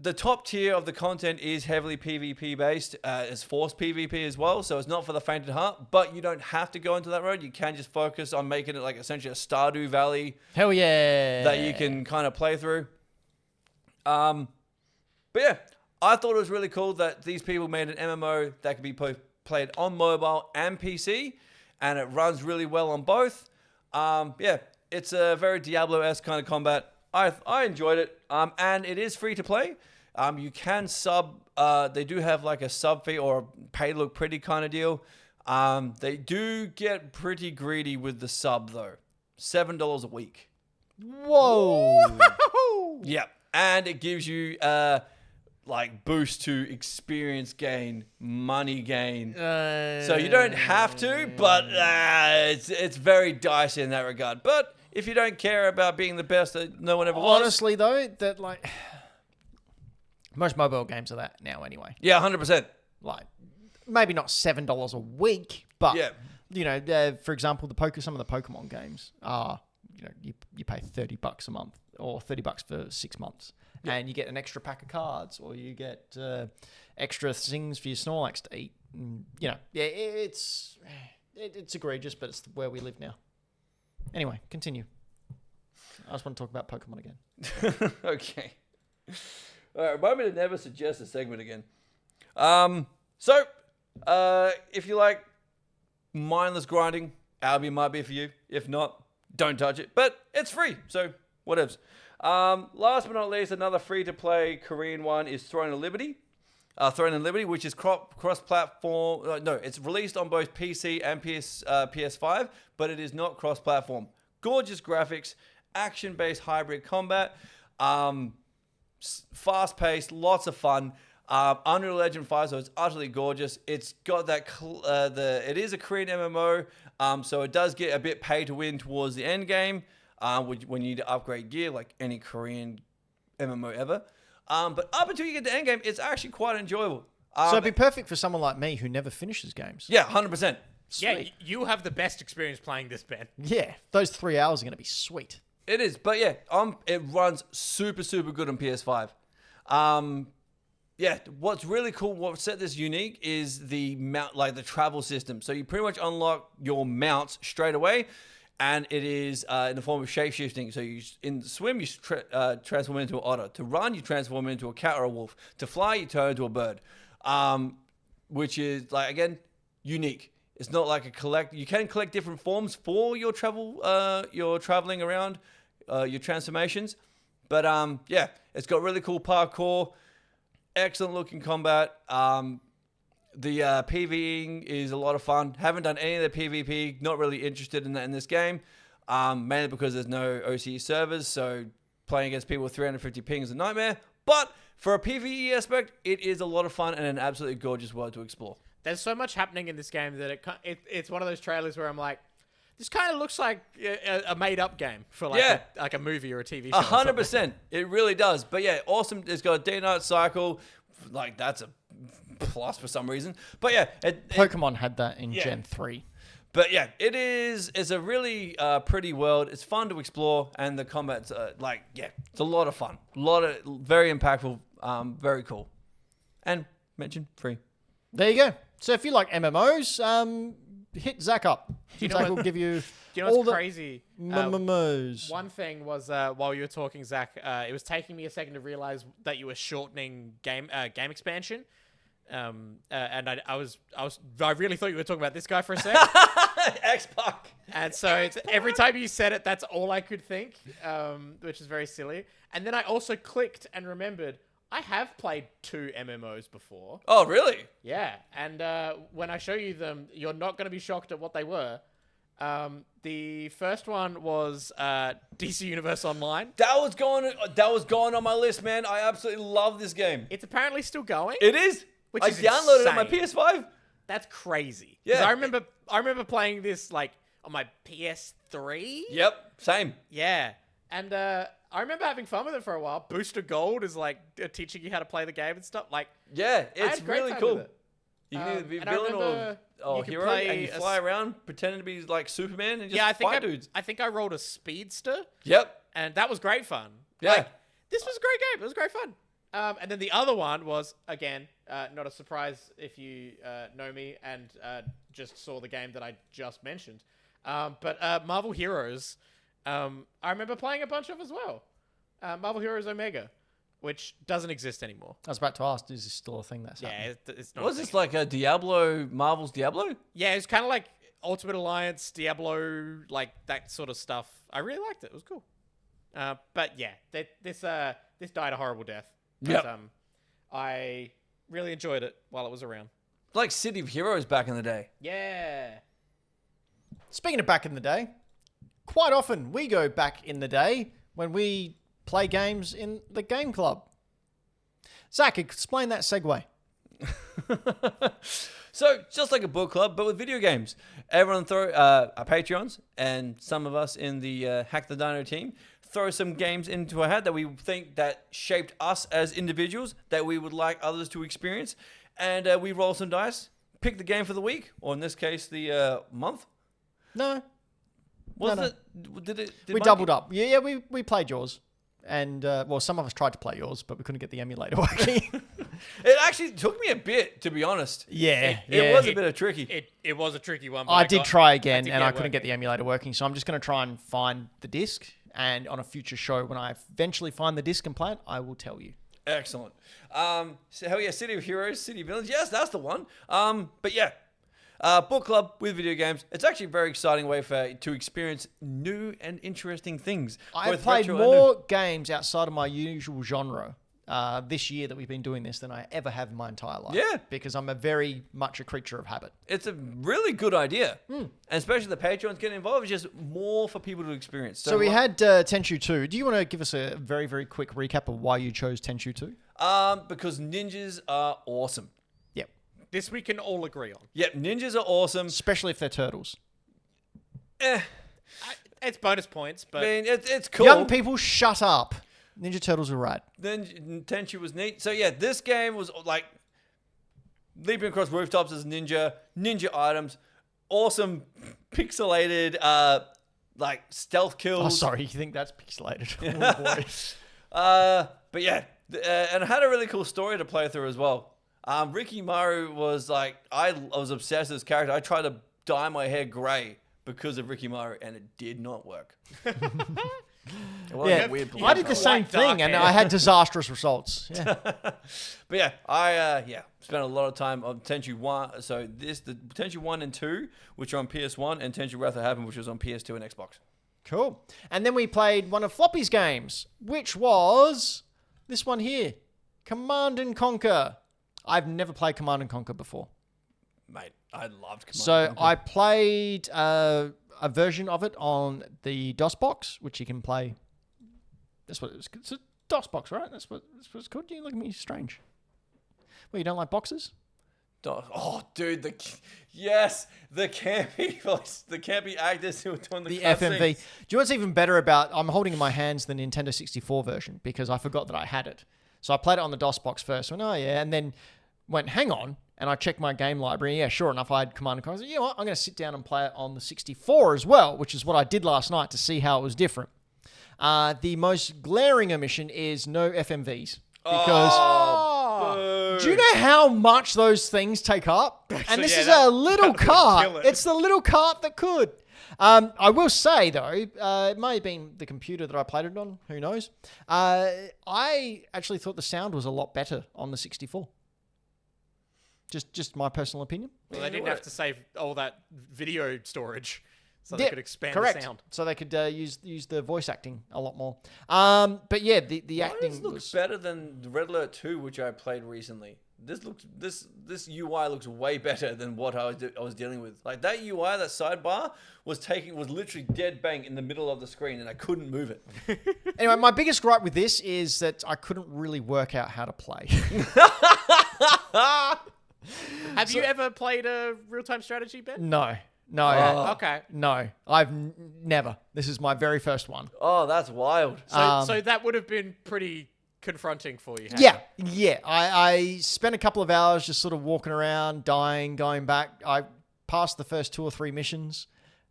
the top tier of the content is heavily PvP based. It's forced PvP as well, so it's not for the faint of heart. But you don't have to go into that road. You can just focus on making it like essentially a Stardew Valley Hell yeah. that you can kind of play through. But yeah, I thought it was really cool that these people made an MMO that could be played on mobile and PC, and it runs really well on both. Yeah, it's a very Diablo-esque kind of combat. I enjoyed it, and it is free to play. You can sub. They do have like a sub fee or a pay to look pretty kind of deal. They do get pretty greedy with the sub though. $7 a week. Whoa. Yeah, and it gives you like boost to experience gain, money gain. So you don't have to, but it's very dicey in that regard. But if you don't care about being the best that no one ever was, Honestly, though, that like most mobile games are that now anyway. yeah, 100%. Like maybe not $7 a week, but Yeah. you know, for example, some of the Pokemon games are, you know, you pay $30 a month or $30 for 6 months, and you get an extra pack of cards, or you get extra things for your Snorlax to eat. And, you know, yeah, it's egregious, but it's where we live now. Anyway, continue. I just want to talk about Pokemon again. Okay. All right, remind me to never suggest a segment again. So, if you like mindless grinding, Albion might be for you. If not, don't touch it. But it's free, so whatevs. Last but not least, another free-to-play Korean one is Throne in Liberty, which is cross-platform. No, it's released on both PC and PS5, but it is not cross-platform. Gorgeous graphics, action-based hybrid combat, fast-paced, lots of fun. Unreal Engine 5, so it's utterly gorgeous. It's got that it is a Korean MMO, so it does get a bit pay to win towards the end game, when you need to upgrade gear, like any Korean MMO ever. But up until you get to end game, it's actually quite enjoyable. So it'd be perfect for someone like me who never finishes games. Yeah, 100%. Yeah, Sweet. you have the best experience playing this, Ben. Yeah, those 3 hours are going to be sweet. It is, but yeah, it runs super, super good on PS5. Yeah, what's really cool, what set this unique is the mount, like the travel system. So you pretty much unlock your mounts straight away, and it is in the form of shape-shifting. So in swim, you transform into an otter. To run, you transform into a cat or a wolf. To fly, you turn into a bird, which is, like, again, unique. It's not like you can collect different forms for your traveling around, your transformations. But yeah, it's got really cool parkour, excellent looking combat. The PvEing is a lot of fun. Haven't done any of the PvP. Not really interested in that in this game, mainly because there's no OCE servers. So playing against people with 350 ping is a nightmare. But for a PvE aspect, it is a lot of fun and an absolutely gorgeous world to explore. There's so much happening in this game that it's one of those trailers where I'm like, this kind of looks like a made-up game for like a movie or a TV show. 100%. It really does. But yeah, awesome. It's got a day-night cycle. Like, that's a plus for some reason. But yeah. Pokemon had that in Gen 3. But yeah, it's a really pretty world. It's fun to explore, and the combat's it's a lot of fun. Very impactful, very cool. And mention free. There you go. So if you like MMOs, hit Zach up. Zach will give you all what's crazy? MMOs. One thing was while you were talking, Zach, it was taking me a second to realize that you were shortening game expansion. And I really thought you were talking about this guy for a sec. X-Pac. And so every time you said it, that's all I could think, which is very silly. And then I also clicked and remembered I have played 2 MMOs before. Oh, really? Yeah. And when I show you them, you're not going to be shocked at what they were. The first one was DC Universe Online. That was going on my list, man. I absolutely love this game. It's apparently still going. It is. Which I is downloaded it on my insane. PS5. That's crazy. Yeah. I remember playing this like on my PS3. Yep. Same. Yeah. And I remember having fun with it for a while. Booster Gold is like teaching you how to play the game and stuff. Like, Yeah, I had it's great really fun cool. with it. You can either be a And I villain remember or you could hero, play and you a fly around pretending to be like Superman and just Yeah, I think fight dudes. I think I rolled a speedster, Yep. and that was great fun. Yeah. Like, this was a great game. It was great fun. And then the other one was, again, not a surprise if you know me and just saw the game that I just mentioned. But Marvel Heroes, I remember playing a bunch of as well. Marvel Heroes Omega, which doesn't exist anymore. I was about to ask, is this still a thing that's happening? Yeah, it's not. Was this like a Diablo, Marvel's Diablo? Yeah, it's kind of like Ultimate Alliance, Diablo, like that sort of stuff. I really liked it. It was cool. But yeah, this died a horrible death. But, Yep. I really enjoyed it while it was around. Like City of Heroes back in the day. Yeah. Speaking of back in the day, quite often we go back in the day when we play games in the game club. Zach, explain that segue. So, just like a book club, but with video games. Everyone throw our Patreons and some of us in the Hack the Dino team throw some games into our hat that we think that shaped us as individuals, that we would like others to experience. And we roll some dice, pick the game for the week, or in this case, the month. No, Was No. it? Did we mine doubled get- up. Yeah, we played yours. And, well, some of us tried to play yours, but we couldn't get the emulator working. It actually took me a bit, to be honest. Yeah, It was a bit of tricky. It was a tricky one. But I did try again, did and get I couldn't working. get the emulator working. So I'm just going to try and find the disc. And on a future show, when I eventually find the disc and play it, I will tell you. Excellent. So hell yeah, City of Heroes, City of Villains. Yes, that's the one. But yeah, book club with video games. It's actually a very exciting way to experience new and interesting things. I've both played retro and new. more games outside of my usual genre this year that we've been doing this than I ever have in my entire life. Yeah. Because I'm a very much a creature of habit. It's a really good idea, and especially the Patreons getting involved. It's just more for people to experience. So we had Tenchu 2. Do you want to give us a very, very quick recap of why you chose Tenchu 2? because ninjas are awesome. Yep. This we can all agree on. Yep, ninjas are awesome. Especially if they're turtles. It's bonus points, but I mean, it's cool. Young people, shut up. Ninja Turtles are rad. Then Tenchu was neat. So yeah, this game was like leaping across rooftops as ninja items, awesome pixelated like stealth kills. Oh, sorry. You think that's pixelated? Oh, boy. But yeah, and it had a really cool story to play through as well. Ricky Maru was like, I was obsessed with this character. I tried to dye my hair grey because of Ricky Maru, and it did not work. It was Yeah, a weird you I have did the quite same dark thing, and hair. I had disastrous results. Yeah. But yeah, I spent a lot of time on Tenchu 1. So the Tenchu 1 and 2, which are on PS1, and Tenchu Wrath of Heaven, which was on PS2 and Xbox. Cool. And then we played one of Floppy's games, which was this one here, Command and Conquer. I've never played Command and Conquer before. Mate, I loved Command So and Conquer. I played a version of it on the DOS box, which you can play. That's what it's a DOS box, right? That's what it's called. You look at me strange. Well, you don't like boxes? Oh, dude, the campy voice, the campy actors who were doing the FMV. Do cutscenes. you know what's even better about? I'm holding in my hands the Nintendo 64 version because I forgot that I had it. So I played it on the DOS box first. Went, oh yeah, and then went, hang on, and I checked my game library. Yeah, sure enough, I had Command & Conquer. I said, you know what? I'm going to sit down and play it on the 64 as well, which is what I did last night to see how it was different. The most glaring omission is no FMVs because. Do you know how much those things take up? And this yeah, is that- a little that would cart. kill it. It's the little cart that could. I will say, though, it may have been the computer that I played it on. Who knows? I actually thought the sound was a lot better on the 64. Just my personal opinion. well, they didn't have to save all that video storage, so Yeah, they could expand correct. the sound. So they could use the voice acting a lot more. But yeah, the Why acting does this look was... better than the Red Alert 2, which I played recently? This UI looks way better than what I was dealing with. Like that UI, that sidebar was literally dead bang in the middle of the screen, and I couldn't move it. Anyway, my biggest gripe with this is that I couldn't really work out how to play. Have you ever played a real-time strategy, Ben? No. No. Okay. No. I've never. This is my very first one. Oh, that's wild. So that would have been pretty confronting for you. hey? Yeah. I spent a couple of hours just sort of walking around, dying, going back. I passed the first 2 or 3 missions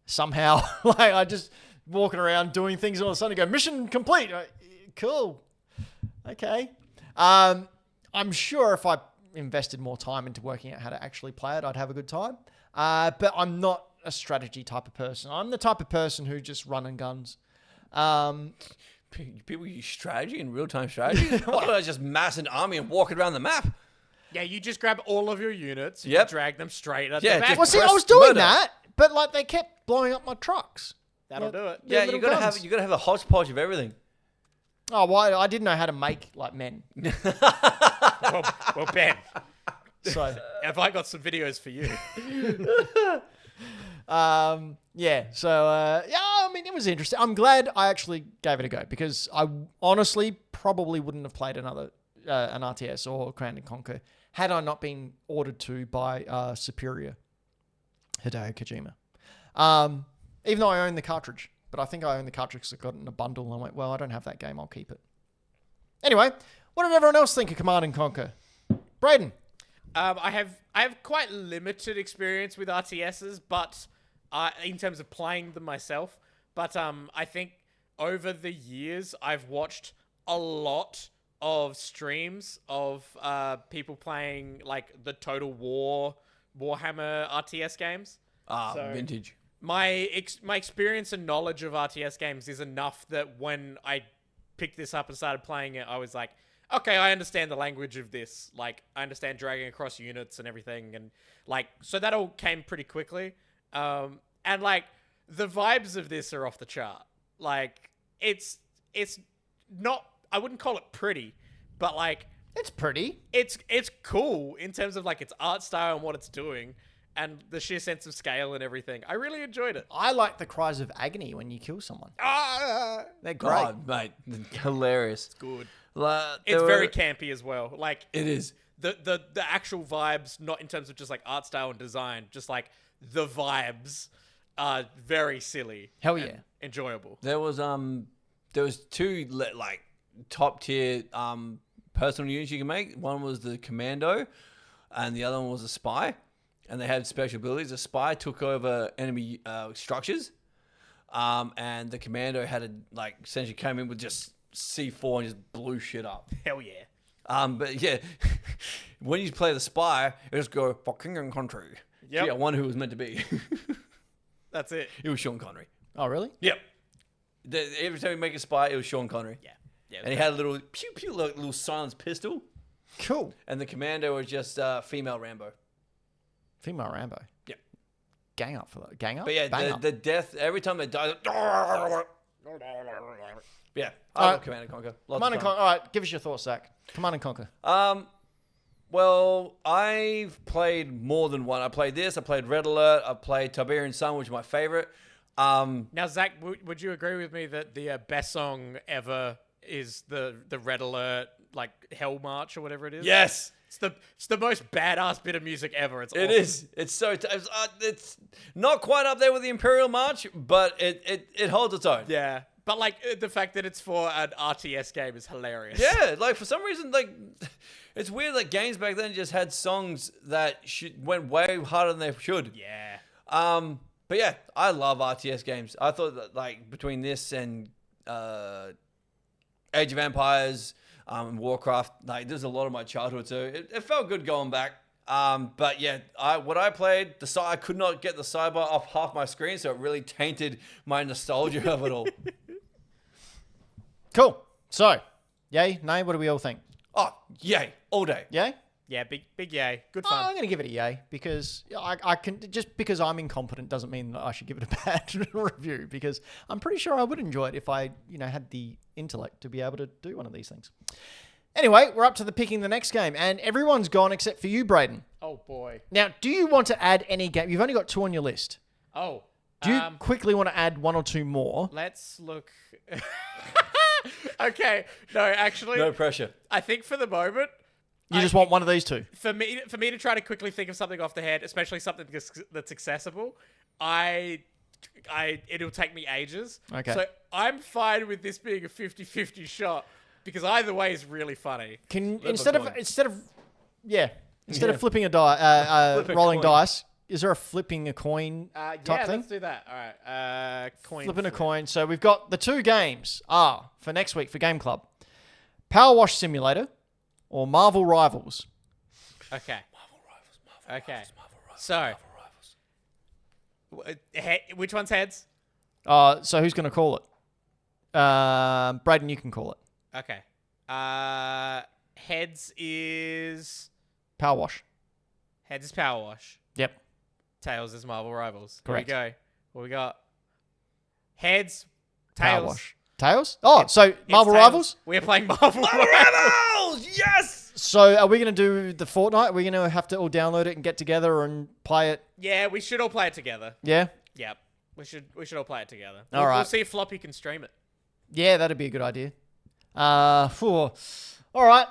somehow. Like I just walking around doing things, and all of a sudden I go, mission complete. Cool. Okay. I'm sure if I invested more time into working out how to actually play it, I'd have a good time. But I'm not a strategy type of person. I'm the type of person who just run and guns. People use strategy and real-time strategy? I thought it was just mass an army and walking around the map. Yeah, you just grab all of your units, and Yep. you drag them straight at Yeah, the back. just Well, see, I press was doing murder. that, but like they kept blowing up my trucks. That'll do it. Yeah, little you gotta guns. have a hodgepodge of everything. Oh, well, I didn't know how to make like men. Well, Ben, So, have I got some videos for you? yeah. So, yeah, I mean, it was interesting. I'm glad I actually gave it a go because I honestly probably wouldn't have played another an RTS or Command & Conquer had I not been ordered to by superior Hideo Kojima. Even though I own the cartridge, but I think I own the cartridge because I got it in a bundle and I went, well, I don't have that game, I'll keep it. Anyway, what did everyone else think of Command & Conquer? Brayden. I have quite limited experience with RTSs, but in terms of playing them myself. But I think over the years I've watched a lot of streams of people playing like the Total War Warhammer RTS games. So Vintage. My experience and knowledge of RTS games is enough that when I picked this up and started playing it, I was like, okay, I understand the language of this. Like, I understand dragging across units and everything. And, like, so that all came pretty quickly. And, like, the vibes of this are off the chart. Like, it's not, I wouldn't call it pretty, but, like, It's pretty. it's cool in terms of, like, its art style and what it's doing and the sheer sense of scale and everything. I really enjoyed it. I like the cries of agony when you kill someone. They're great. God, mate, hilarious. Good. Like, It's very campy as well. Like, It is. the actual vibes, not in terms of just like art style and design, just like the vibes are very silly. Hell and yeah. enjoyable. There was 2 like top tier personal units you can make. One was the commando, and the other one was a spy. And they had special abilities. The spy took over enemy structures, and the commando had essentially came in with just C4 and just blew shit up. Hell yeah. But yeah, when you play the spy, it just go for king and country. Yep. Yeah, one who was meant to be. That's it. It was Sean Connery. Oh, really? Yep. Every time you make a spy, it was Sean Connery. Yeah. Yeah. And he had a little pew pew little silenced pistol, Cool. and the commando was just female Rambo. Female Rambo. Yeah. Gang up for that. Gang up? But yeah, Bang up. the death every time they die. Yeah, I Alright. love Command and Conquer. Lots Command of & fun. Conquer. All right, give us your thoughts, Zach. Command & Conquer. Well, I've played more than one. I played this. I played Red Alert. I played Tiberian Sun, which is my favorite. Now, Zach, would you agree with me that the best song ever is the Red Alert, like Hell March or whatever it is? Yes. It's the most badass bit of music ever. It's It awesome. is. It's so. It's not quite up there with the Imperial March, but it holds its own. Yeah. But like the fact that it's for an RTS game is hilarious. Yeah, like for some reason, like it's weird that games back then just had songs that went way harder than they should. Yeah. But yeah, I love RTS games. I thought that like between this and Age of Empires, Warcraft, like there's a lot of my childhood, so it felt good going back. But yeah, what I played, I could not get the sidebar off half my screen, so it really tainted my nostalgia of it all. Cool. So, yay, nay, what do we all think? Oh, yay, all day. Yay? Yeah, big yay. Good I'm fun. going to give it a yay because I can, just because I'm incompetent doesn't mean that I should give it a bad review, because I'm pretty sure I would enjoy it if I, had the intellect to be able to do one of these things. Anyway, we're up to the picking the next game, and everyone's gone except for you, Brayden. Oh boy. Now, do you want to add any game? You've only got 2 on your list. Oh. Do you quickly want to add 1 or 2 more? Let's look. Okay. No, actually, No pressure. I think for the moment, You just want one of these 2? for me to try to quickly think of something off the head, especially something that's accessible, it'll take me ages. Okay. So I'm fine with this being a 50-50 shot because either way is really funny. Instead of Yeah. flipping a die, Flip a rolling coin. dice, is there a flipping a coin type Yeah, thing? let's do that. All right. Coin. Flipping a flip. coin. So we've got the 2 games for next week for Game Club: Power Wash Simulator or Marvel Rivals. Okay. Okay. So, which one's heads? So who's going to call it? Brayden, you can call it. Okay. Heads is Power Wash. Power Wash. Yep. Tails is Marvel Rivals. Correct. Here we go. What we got? Heads. Power Tails. Wash. Tails? Oh, so It's Marvel Tails. Rivals? We're playing Marvel Rivals. Rebels! Yes! So are we going to do the Fortnite? Are we going to have to all download it and get together and play it? Yeah, we should all play it together. Yeah? Yep. We should all play it together. All We'll right. see if Floppy can stream it. Yeah, that'd be a good idea. All right.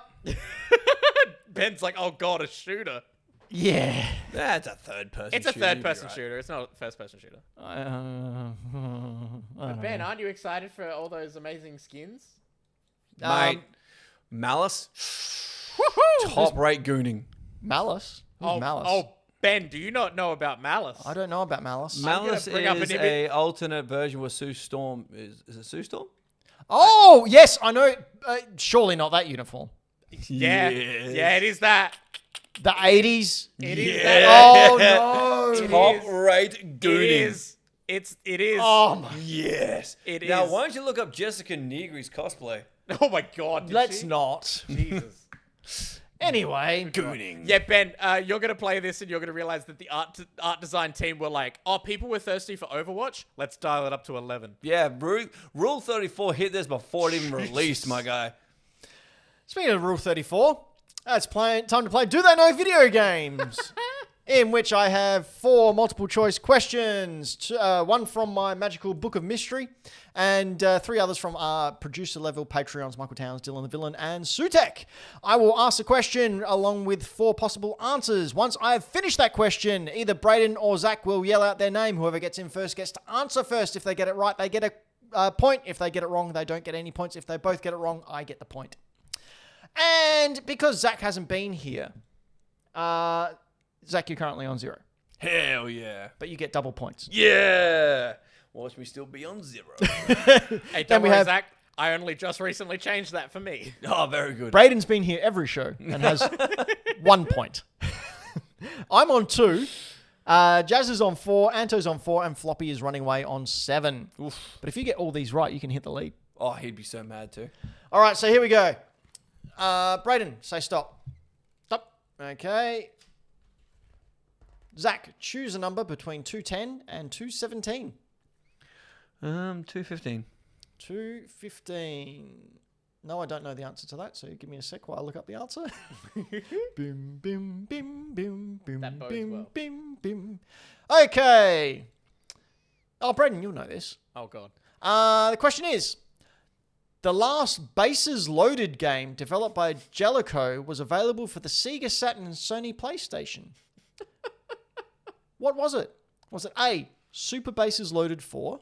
Ben's like, oh god, a shooter. Yeah. That's a third person It's a shooter, you'd be third-person right. shooter. It's not a first-person shooter. I don't Ben, know. aren't you excited for all those amazing skins? Mate, Malice, Woohoo! top rate gooning. Malice? Who's Malice? Oh, Ben, do you not know about Malice? I don't know about Malice. Malice bring up an is image. a alternate version where Sue Storm is it Sue Storm? Oh, yes, I know. Surely not that uniform. Yeah. Yes. Yeah, it is that. The 80s. It is Yeah. that. Oh, no. It Top is. rate It gooning. is. It is. Oh, my. Yes. It Now, is. why don't you look up Jessica Negri's cosplay? Oh my god. Did Let's she? not. Jesus. Anyway. Gooning. Yeah, Ben, you're going to play this and you're going to realize that the art design team were like, oh, people were thirsty for Overwatch? Let's dial it up to 11. Yeah, Rule 34 hit this before it even released, my guy. Speaking of Rule 34, it's time to play Do They Know Video Games, in which I have 4 multiple choice questions, 1 from my magical book of mystery, and 3 others from our producer level Patreons, Michael Towns, Dylan the Villain, and Sutek. I will ask a question along with 4 possible answers. Once I have finished that question, either Brayden or Zach will yell out their name. Whoever gets in first gets to answer first. If they get it right, they get a point. If they get it wrong, they don't get any points. If they both get it wrong, I get the point. And because Zach hasn't been here, Zach, you're currently on 0, Hell yeah. but you get double points. Yeah. Watch me still be on 0. Hey, Then don't we worry, have- Zach. I only just recently changed that for me. Oh, very good. Brayden's been here every show and has 1 point. I'm on 2. Jazz is on 4, Anto's on 4, and Floppy is running away on 7. Oof. But if you get all these right, you can hit the lead. Oh, he'd be so mad too. All right, so here we go. Brayden, say stop. Stop. Okay. Zach, choose a number between 210 and 217. 215. 215. No, I don't know the answer to that, so give me a sec while I look up the answer. Bim, bim, bim, bim, bim, That bodes bim, well. bim, bim. Okay. Oh, Brayden, you'll know this. Oh, God. The question is, the last Bases Loaded game developed by Jellicoe was available for the Sega Saturn and Sony PlayStation. What was it? Was it A, Super Bases Loaded 4,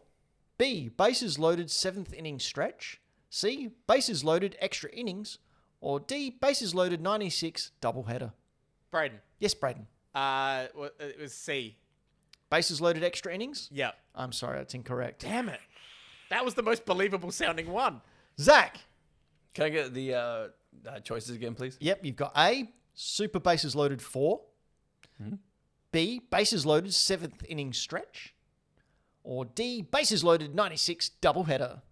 B, Bases Loaded 7th Inning Stretch, C, Bases Loaded Extra Innings, or D, Bases Loaded 96 Doubleheader? Brayden. Yes, Brayden. It was C. Bases Loaded Extra Innings? Yep. I'm sorry, that's incorrect. Damn it. That was the most believable sounding one. Zach. Can I get the choices again, please? Yep, you've got A, Super Bases Loaded 4, B, Bases Loaded 7th Inning Stretch, or D, Bases Loaded 96 Doubleheader.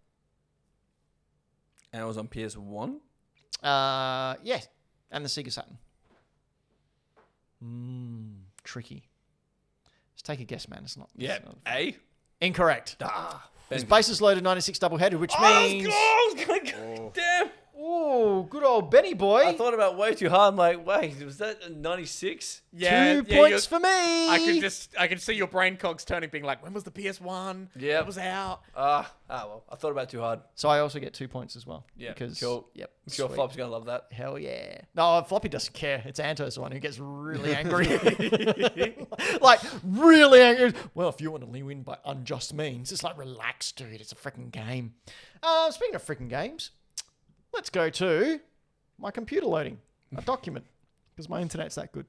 And it was on PS1? Yeah, and the Sega Saturn. Tricky. Let's take a guess, man. It's not. Yeah. It's not- A? Incorrect. Ah. It's Bases Loaded 96 Doubleheader, which means... I was gonna go. Damn. Oh, good old Benny boy. I thought about way too hard. I'm like, wait, was that a 96? Yeah, 2 points for me. I can see your brain cogs turning, being like, when was the PS1? Yeah. It was out. Well, I thought about it too hard. So I also get 2 points as well. Yeah, Because, cool. Yep. I'm sure sweet. Flop's gonna love that. Hell yeah. No, Floppy doesn't care. It's Anto's the one who gets really angry. Like, really angry. Well, if you want to win by unjust means, it's like, relax, dude. It's a freaking game. Speaking of freaking games, let's go to my computer loading a document because my internet's that good.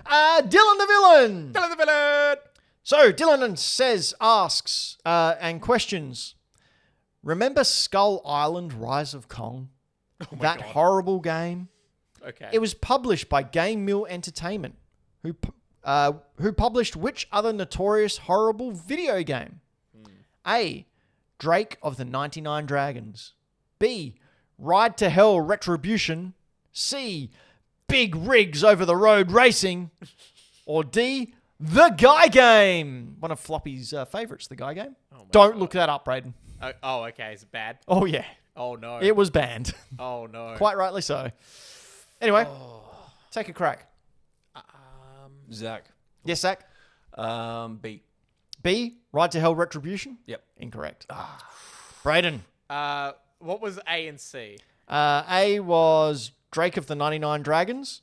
Dylan the Villain. Dylan the Villain. So, Dylan asks, and questions. Remember Skull Island Rise of Kong? That God. horrible game? Okay. It was published by Game Mill Entertainment, who published which other notorious horrible video game? A. Drake of the 99 Dragons. B. Ride to Hell Retribution. C. Big Rigs Over the Road Racing. Or D. The Guy Game. One of Floppy's favorites, The Guy Game. my Don't God. look that up, Brayden. Oh, okay. Is it bad? Oh, yeah. Oh, no. It was banned. Oh, no. Quite rightly so. Anyway, take a crack. Zach. Yes, Zach? B. B. Ride to Hell Retribution. Yep. Incorrect. Brayden. What was A and C? A was Drake of the 99 Dragons.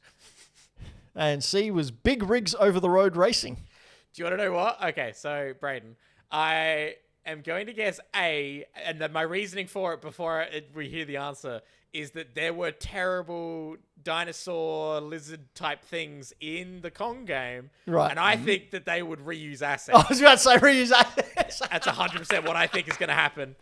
And C was Big Rigs Over the Road Racing. Do you want to know what? Okay, so, Brayden, I am going to guess A, and then my reasoning for it before we hear the answer is that there were terrible dinosaur lizard type things in the Kong game. Right. And I think that they would reuse I assets. was about to say reuse that. That's 100% what I think is going to happen.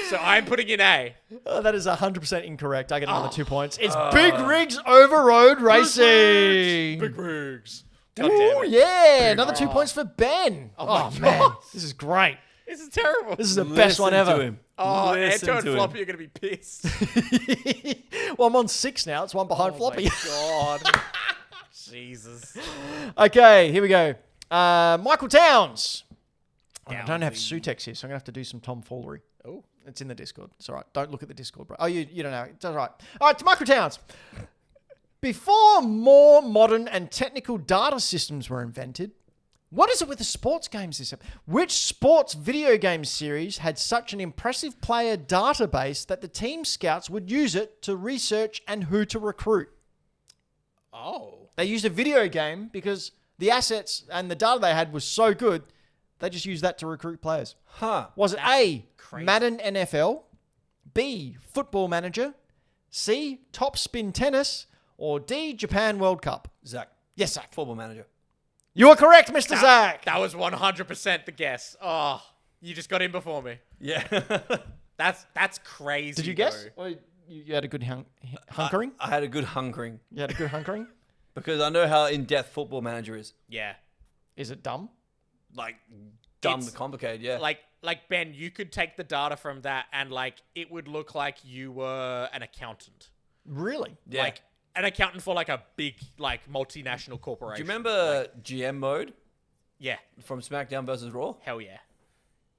So I'm putting in A. That is 100% incorrect. I get another 2 points. It's Big Rigs Over Road Racing. Big rigs. God damn Ooh, it. yeah. Another 2 points for Ben. Oh, man. This is great. This is terrible. This is the best one Listen ever. to him. Oh, Listen Anto and to him. Floppy are going to be pissed. Well, I'm on 6 now. It's one behind Floppy. Oh, my God. Jesus. Okay, here we go. Michael Towns. I don't have Townsy. Sutex here, so I'm going to have to do some tomfoolery. Oh. It's in the Discord. It's all right. Don't look at the Discord, bro. Oh, you don't know. It's all right. All right, to Michael Towns. Before more modern and technical data systems were invented, what is it with the sports games this episode? Which sports video game series had such an impressive player database that the team scouts would use it to research and who to recruit? Oh. They used a video game because the assets and the data they had was so good, they just used that to recruit players. Huh. Was it A, crazy. Madden NFL, B, Football Manager, C, Top Spin Tennis, or D, Japan World Cup? Zach. Yes, Zach. Football manager. You are correct, Mr. Zach. That was 100% the guess. Oh, you just got in before me. Yeah. That's crazy. Did you guess? though. Or you had a good hunkering? I had a good hunkering You had a good hunkering? because I know how in-depth football manager is. Yeah. Is it dumb? Like, dumb, It's- complicated, yeah. Like Ben, you could take the data from that and like it would look like you were an accountant. Really? yeah. Like an accountant for like a big like multinational Do corporation. you remember GM mode Yeah. from SmackDown versus Raw? Hell yeah.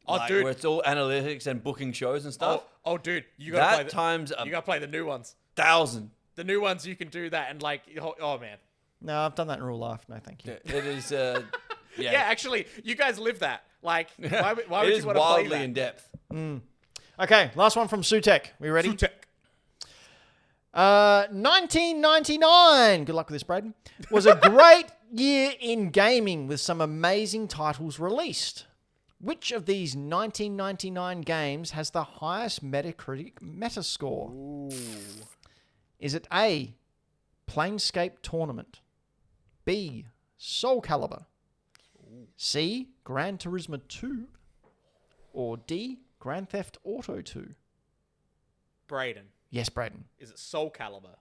Oh, Like, dude. where it's all analytics and booking shows and stuff. Oh, dude. You gotta play that times you gotta play the new ones. 1,000. The new ones you can do that and like oh man. No, I've done that in real life. No, thank you. It is, Yeah, actually, you guys live that. Like, why it would is you want to play wildly that? in depth. Okay, last one from Sutek. We ready? 1999, good luck with this, Brayden, was a great year in gaming with some amazing titles released. Which of these 1999 games has the highest Metacritic Metascore? Is it A, Planescape Tournament, B, Soul Calibur, C, Gran Turismo 2, or D, Grand Theft Auto 2? Brayden, Yes, Brayden. is it Soul Calibur?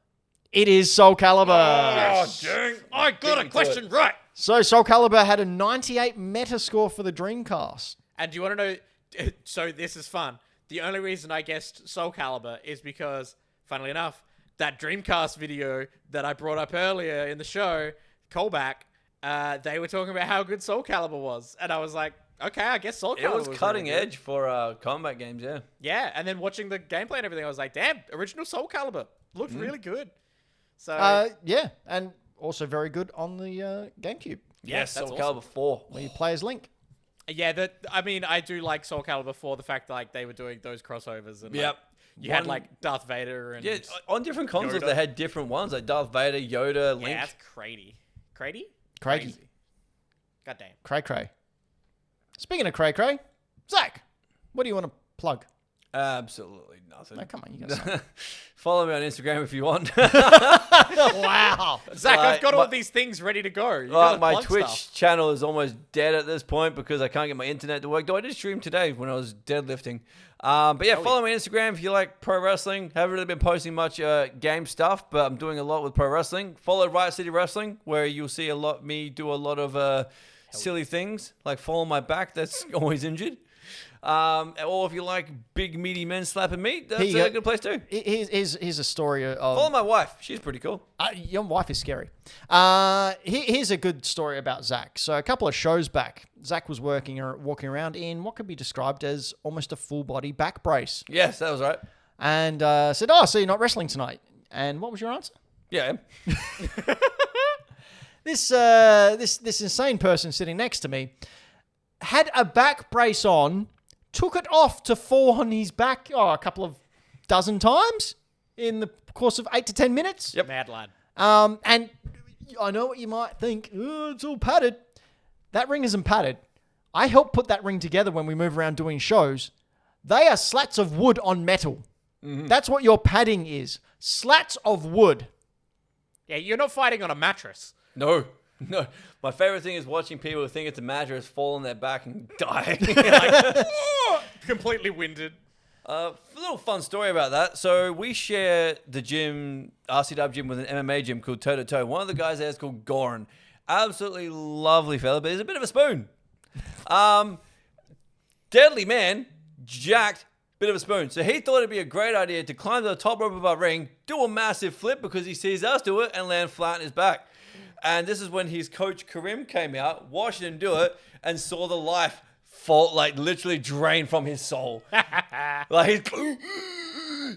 It is Soul Calibur. dang! I got a me to question it. right. So Soul Calibur had a 98 Metascore for the Dreamcast. And do you want to know? So this is fun. The only reason I guessed Soul Calibur is because, funnily enough, that Dreamcast video that I brought up earlier in the show, callback, they were talking about how good Soul Calibur was, and I was like, okay, I guess Soul Calibur It was really cutting good. edge for combat games, yeah. Yeah, and then watching the gameplay and everything, I was like, damn, original Soul Calibur. looked really good. So Yeah, and also very good on the GameCube, Yes, that's Soul awesome. Calibur 4. where you play as Link. Yeah, I mean, I do like Soul Calibur for the fact that like they were doing those crossovers and Yep. like, you had One- like Darth Vader and Yeah, on different consoles Yoda. they had different ones, like Darth Vader, Yoda, Link. yeah, that's Crady. Crady? Craigie. God damn. Cray Cray. Speaking of Cray Cray, Zach, what do you want to plug? Absolutely nothing. No, come on, you got Follow me on Instagram if you want. Wow. Zach, I've Like, got all my- these things ready to go. You gotta My plug Twitch stuff. channel is almost dead at this point because I can't get my internet to work. Though I did stream today when I was deadlifting. But yeah, follow me on Instagram if you like pro wrestling. Haven't really been posting much game stuff, but I'm doing a lot with pro wrestling. Follow Riot City Wrestling, where you'll see me do a lot of silly things, like fall on my back that's always injured. Or if you like big meaty men slapping meat, that's Here you a go. good place too. Here's a story of... Follow my wife. She's pretty cool. Your wife is scary. Here's a good story about Zach. So a couple of shows back, Zach was walking around in what could be described as almost a full body back brace, Yes, that was right. and said, "Oh, so you're not wrestling tonight?" And what was your answer? Yeah. This insane person sitting next to me had a back brace on, took it off to fall on his back a couple of dozen times in the course of 8 to 10 minutes. Yep. Mad lad. And I know what you might think. Oh, it's all padded. That ring isn't padded. I help put that ring together when we move around doing shows. They are slats of wood on metal. That's what your padding is. Slats of wood. Yeah, you're not fighting on a mattress. No. My favorite thing is watching people who think it's a mattress fall on their back and die. Completely winded. A little fun story about that. So we share the gym, RCW gym, with an MMA gym called Toe to Toe. One of the guys there is called Goran. Absolutely lovely fella, but he's a bit of a spoon. Deadly man, jacked, bit of a spoon. So he thought it'd be a great idea to climb to the top rope of our ring, do a massive flip because he sees us do it, and land flat on his back. And this is when his coach Karim came out, watched him do it, and saw the life fall, like literally drain from his soul. Like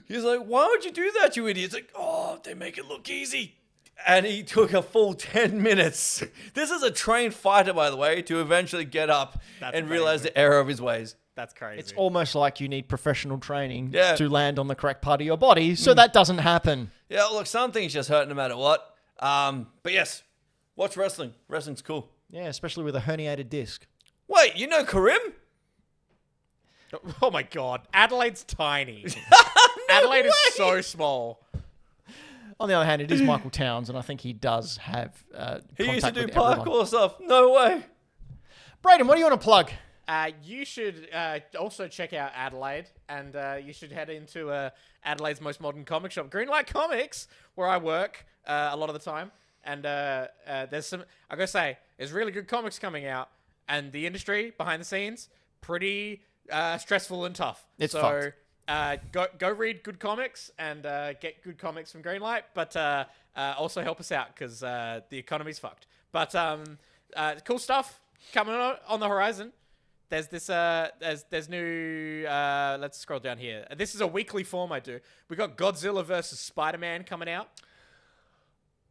he's like, "Why would you do that, you idiot?" It's like, "Oh, they make it look easy." And he took a full 10 minutes. This is a trained fighter, by the way, to eventually get up That's and realize the error of his ways. That's crazy. It's almost like you need professional training Yeah. to land on the correct part of your body, so that doesn't happen. Yeah, look, some things just hurt no matter what. But yes, watch wrestling. Wrestling's cool. Yeah, especially with a herniated disc. Wait, you know Karim? Oh my god. Adelaide's tiny. Adelaide is so small. On the other hand, it is Michael Towns, and I think he does have He used to contact do with everyone. parkour stuff. No way. Brayden, what do you want to plug? You should also check out Adelaide, and you should head into Adelaide's most modern comic shop, Greenlight Comics, where I work a lot of the time. And there's some, I gotta say, there's really good comics coming out, and the industry behind the scenes pretty stressful and tough. It's so go read good comics and get good comics from Greenlight, but also help us out because the economy's fucked. But cool stuff coming on the horizon. There's this there's new let's scroll down here. This is a weekly form I do. We got Godzilla versus Spider-Man coming out.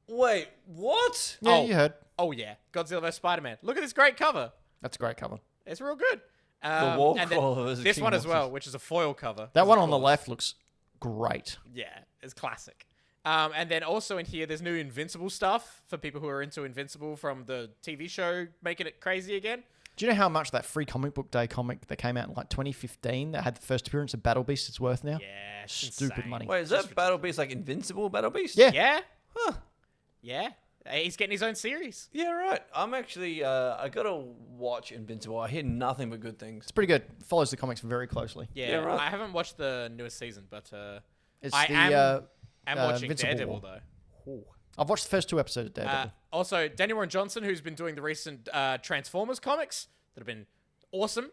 Wait, what? Yeah, you heard. Oh yeah, Godzilla vs Spider-Man. Look at this great cover. That's a great cover. It's real good. The wall and then crawler is a this king one as monsters. well, which is a foil cover. That This one is on the cool. left looks great. Yeah, it's classic. And then also in here, there's new Invincible stuff for people who are into Invincible from the TV show, making it crazy again. Do you know how much that free comic book day comic that came out in like 2015 that had the first appearance of Battle Beast is worth now? Yeah, it's Stupid insane. money. Wait, is that Battle Beast like Invincible Battle Beast? Yeah. Yeah, Huh. yeah. He's getting his own series. Yeah, right. I'm actually, I gotta watch Invincible. I hear nothing but good things. It's pretty good. Follows the comics very closely. Yeah, Yeah, right. I haven't watched the newest season, but It's I the am watching Invincible Daredevil War. though. I've watched the first 2 episodes of Daredevil. Also, Daniel Warren Johnson, who's been doing the recent Transformers comics that have been awesome.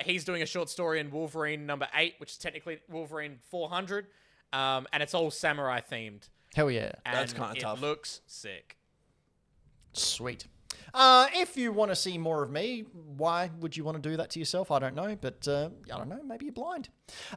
He's doing a short story in Wolverine #8, which is technically Wolverine 400, and it's all samurai themed. Hell yeah. That's And kinda tough. It looks sick. Sweet. If you want to see more of me, why would you want to do that to yourself? I don't know, but I don't know. Maybe you're blind.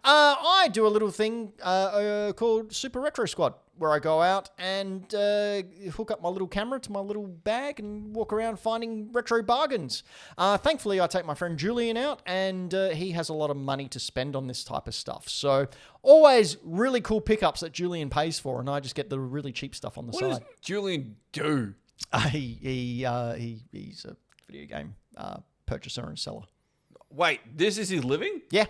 I do a little thing called Super Retro Squad, where I go out and hook up my little camera to my little bag and walk around finding retro bargains. Thankfully, I take my friend Julian out, and he has a lot of money to spend on this type of stuff. So always really cool pickups that Julian pays for, and I just get the really cheap stuff on the What side. does Julian do? He's a video game purchaser and seller. Wait, this is his living? Yeah.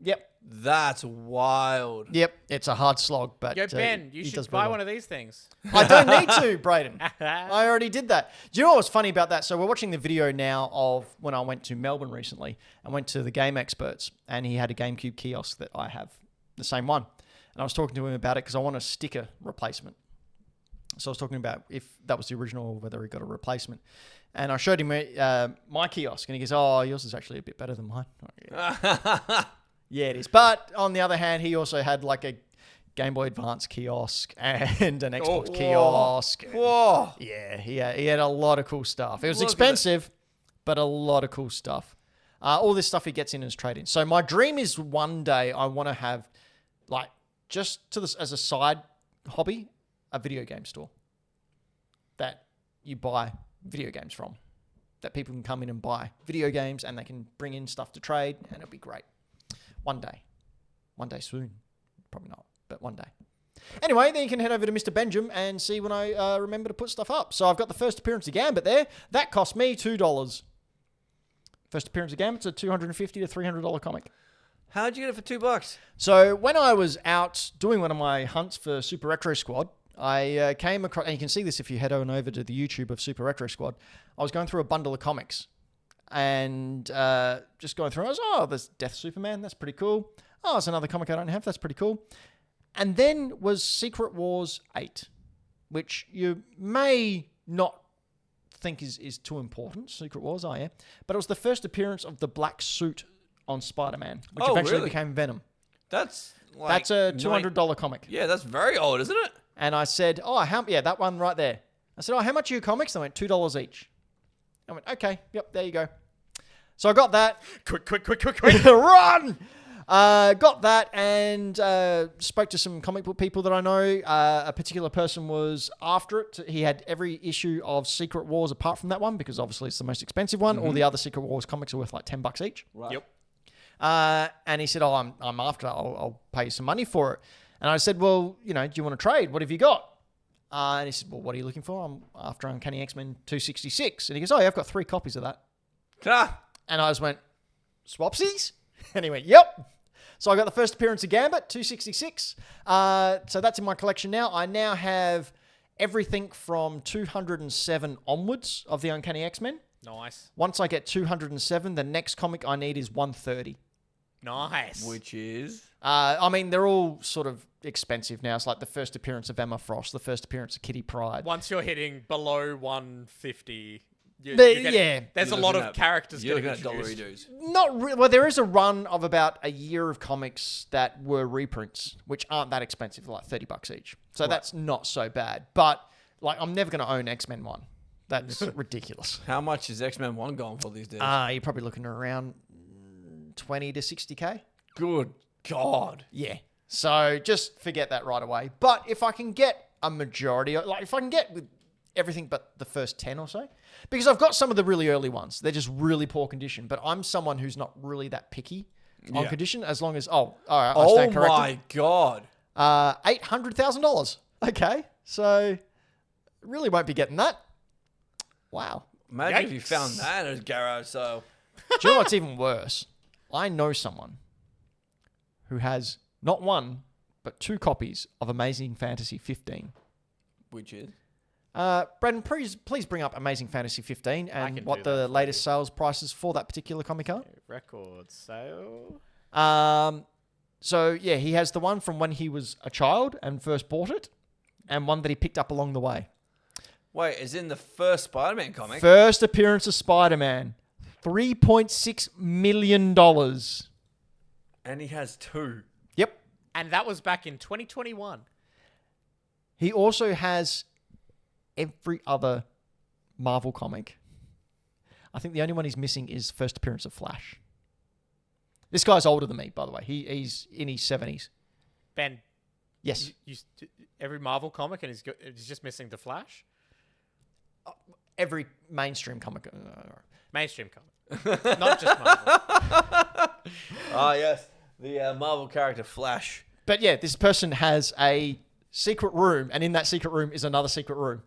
Yep. That's wild. Yep. It's a hard slog, but Yo, Ben, you he should does buy very one of these things. well. I don't need to, Brayden. I already did that. Do you know what was funny about that? So we're watching the video now of when I went to Melbourne recently. I went to the Game Experts, and he had a GameCube kiosk that I have, the same one. And I was talking to him about it because I want a sticker replacement. So I was talking about if that was the original or whether he got a replacement. And I showed him my kiosk, and he goes, "Oh, yours is actually a bit better than mine." Yeah, it is. But on the other hand, he also had like a Game Boy Advance kiosk and an Xbox kiosk. Whoa. Yeah, he had a lot of cool stuff. It was Look at expensive, but a lot of cool stuff. All this stuff he gets in as trade-in. So my dream is one day I want to have, like, just to this as a side hobby, a video game store that you buy video games from, that people can come in and buy video games, and they can bring in stuff to trade, and it'll be great. One day soon, probably not, but one day. Anyway, then you can head over to Mr. Benjamin and see when I remember to put stuff up. So I've got the first appearance of Gambit there. That cost me $2. First appearance of Gambit's a $250 to $300 comic. How'd you get it for $2? So when I was out doing one of my hunts for Super Retro Squad, I came across, and you can see this if you head on over to the YouTube of Super Retro Squad. I was going through a bundle of comics and just going through. I was, there's Death Superman, that's pretty cool. Oh, there's another comic I don't have, that's pretty cool. And then was Secret Wars 8, which you may not think is too important. Secret Wars, yeah. But it was the first appearance of the black suit on Spider-Man, which eventually really? became Venom. That's like... That's a $200 comic. Yeah, that's very old, isn't it? And I said, that one right there. I said, how much are your comics? They went, $2 each. I went, okay, yep, there you go. So I got that. Quick. Run! Got that and spoke to some comic book people that I know. A particular person was after it. He had every issue of Secret Wars apart from that one because obviously it's the most expensive one. All the other Secret Wars comics are worth like $10 each. Right. Yep. And he said, I'm after that. I'll pay you some money for it. And I said, well, do you want to trade? What have you got? And he said, well, what are you looking for? I'm after Uncanny X-Men 266. And he goes, yeah, I've got 3 copies of that. And I just went, swapsies? And he went, yep. So I got the first appearance of Gambit, 266. So that's in my collection now. I now have everything from 207 onwards of the Uncanny X-Men. Nice. Once I get 207, the next comic I need is 130. Nice. Which is... they're all sort of expensive now. It's like the first appearance of Emma Frost, the first appearance of Kitty Pryde. Once you're hitting below 150, there's a lot of characters You're getting looking at introduced. Not really. Well, there is a run of about a year of comics that were reprints, which aren't that expensive, like $30 each. So that's not so bad. But like, I'm never going to own X-Men 1. That's ridiculous. How much is X-Men 1 going for these days? You're probably looking at around 20 to 60K. Good God. Yeah. So just forget that right away. But if I can get a majority, like if I can get with everything but the first 10 or so, because I've got some of the really early ones. They're just really poor condition. But I'm someone who's not really that picky on condition as long as, all right, I stand corrected. Oh my God. $800,000. Okay. So really won't be getting that. Wow. Imagine if you found that in a garage sale. Do you know what's even worse? I know someone who has not 1, but 2 copies of Amazing Fantasy 15. Which is? Brayden, please bring up Amazing Fantasy 15 and can what do the that for latest you. sales prices for that particular comic are. Record sale. So, yeah, he has the one from when he was a child and first bought it, and one that he picked up along the way. Wait, is in the first Spider-Man comic? First appearance of Spider-Man, $3.6 million. And he has 2. Yep. And that was back in 2021. He also has every other Marvel comic. I think the only one he's missing is first appearance of Flash. This guy's older than me, by the way. He's in his 70s. Ben, Yes. every Marvel comic and he's just missing the Flash? Every mainstream comic. Mainstream comic. Not just Marvel. Ah, yes. The Marvel character Flash. But yeah, this person has a secret room, and in that secret room is another secret room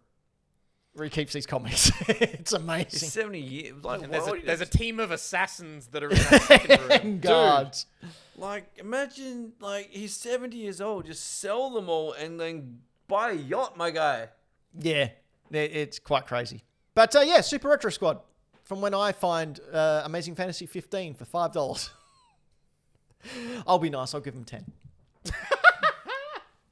where he keeps these comics. It's amazing. He's 70 years. Like, And why would there's a you- team of assassins that are in that second room. And guards. Like, imagine, like, he's 70 years old. Just sell them all and then buy a yacht, my guy. Yeah, it's quite crazy. But yeah, Super Retro Squad. From when I find Amazing Fantasy 15 for $5. I'll be nice. I'll give them 10.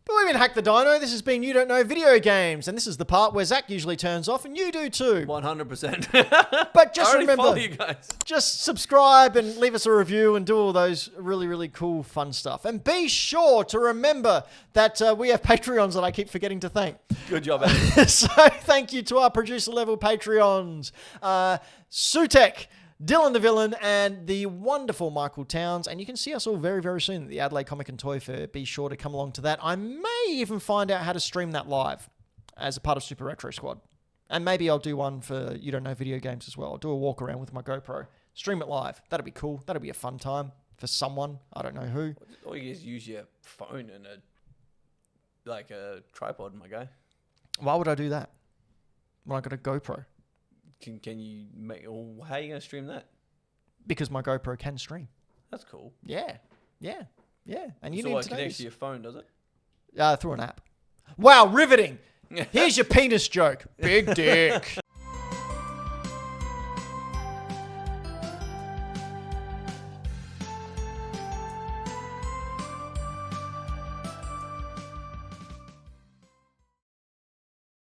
But we've been Hack the Dino. This has been You Don't Know Video Games. And this is the part where Zach usually turns off and you do too. 100%. But just I already remember, follow you guys. just subscribe and leave us a review and do all those really, really cool, fun stuff. And be sure to remember that we have Patreons that I keep forgetting to thank. Good job, Andy. So thank you to our producer level Patreons, Sutek, Dylan the Villain, and the wonderful Michael Towns. And you can see us all very, very soon at the Adelaide Comic and Toy Fair. Be sure to come along to that. I may even find out how to stream that live as a part of Super Retro Squad. And maybe I'll do one for You Don't Know Video Games as well. I'll do a walk around with my GoPro. Stream it live. That'll be cool. That'll be a fun time for someone. I don't know who. All you guys use your phone and a tripod, my guy. Why would I do that when I got a GoPro? Can you make? Well, how are you gonna stream that? Because my GoPro can stream. That's cool. Yeah. And you So need it to know connects this. to your phone, does it? Through an app. Wow, riveting. Here's your penis joke. Big dick.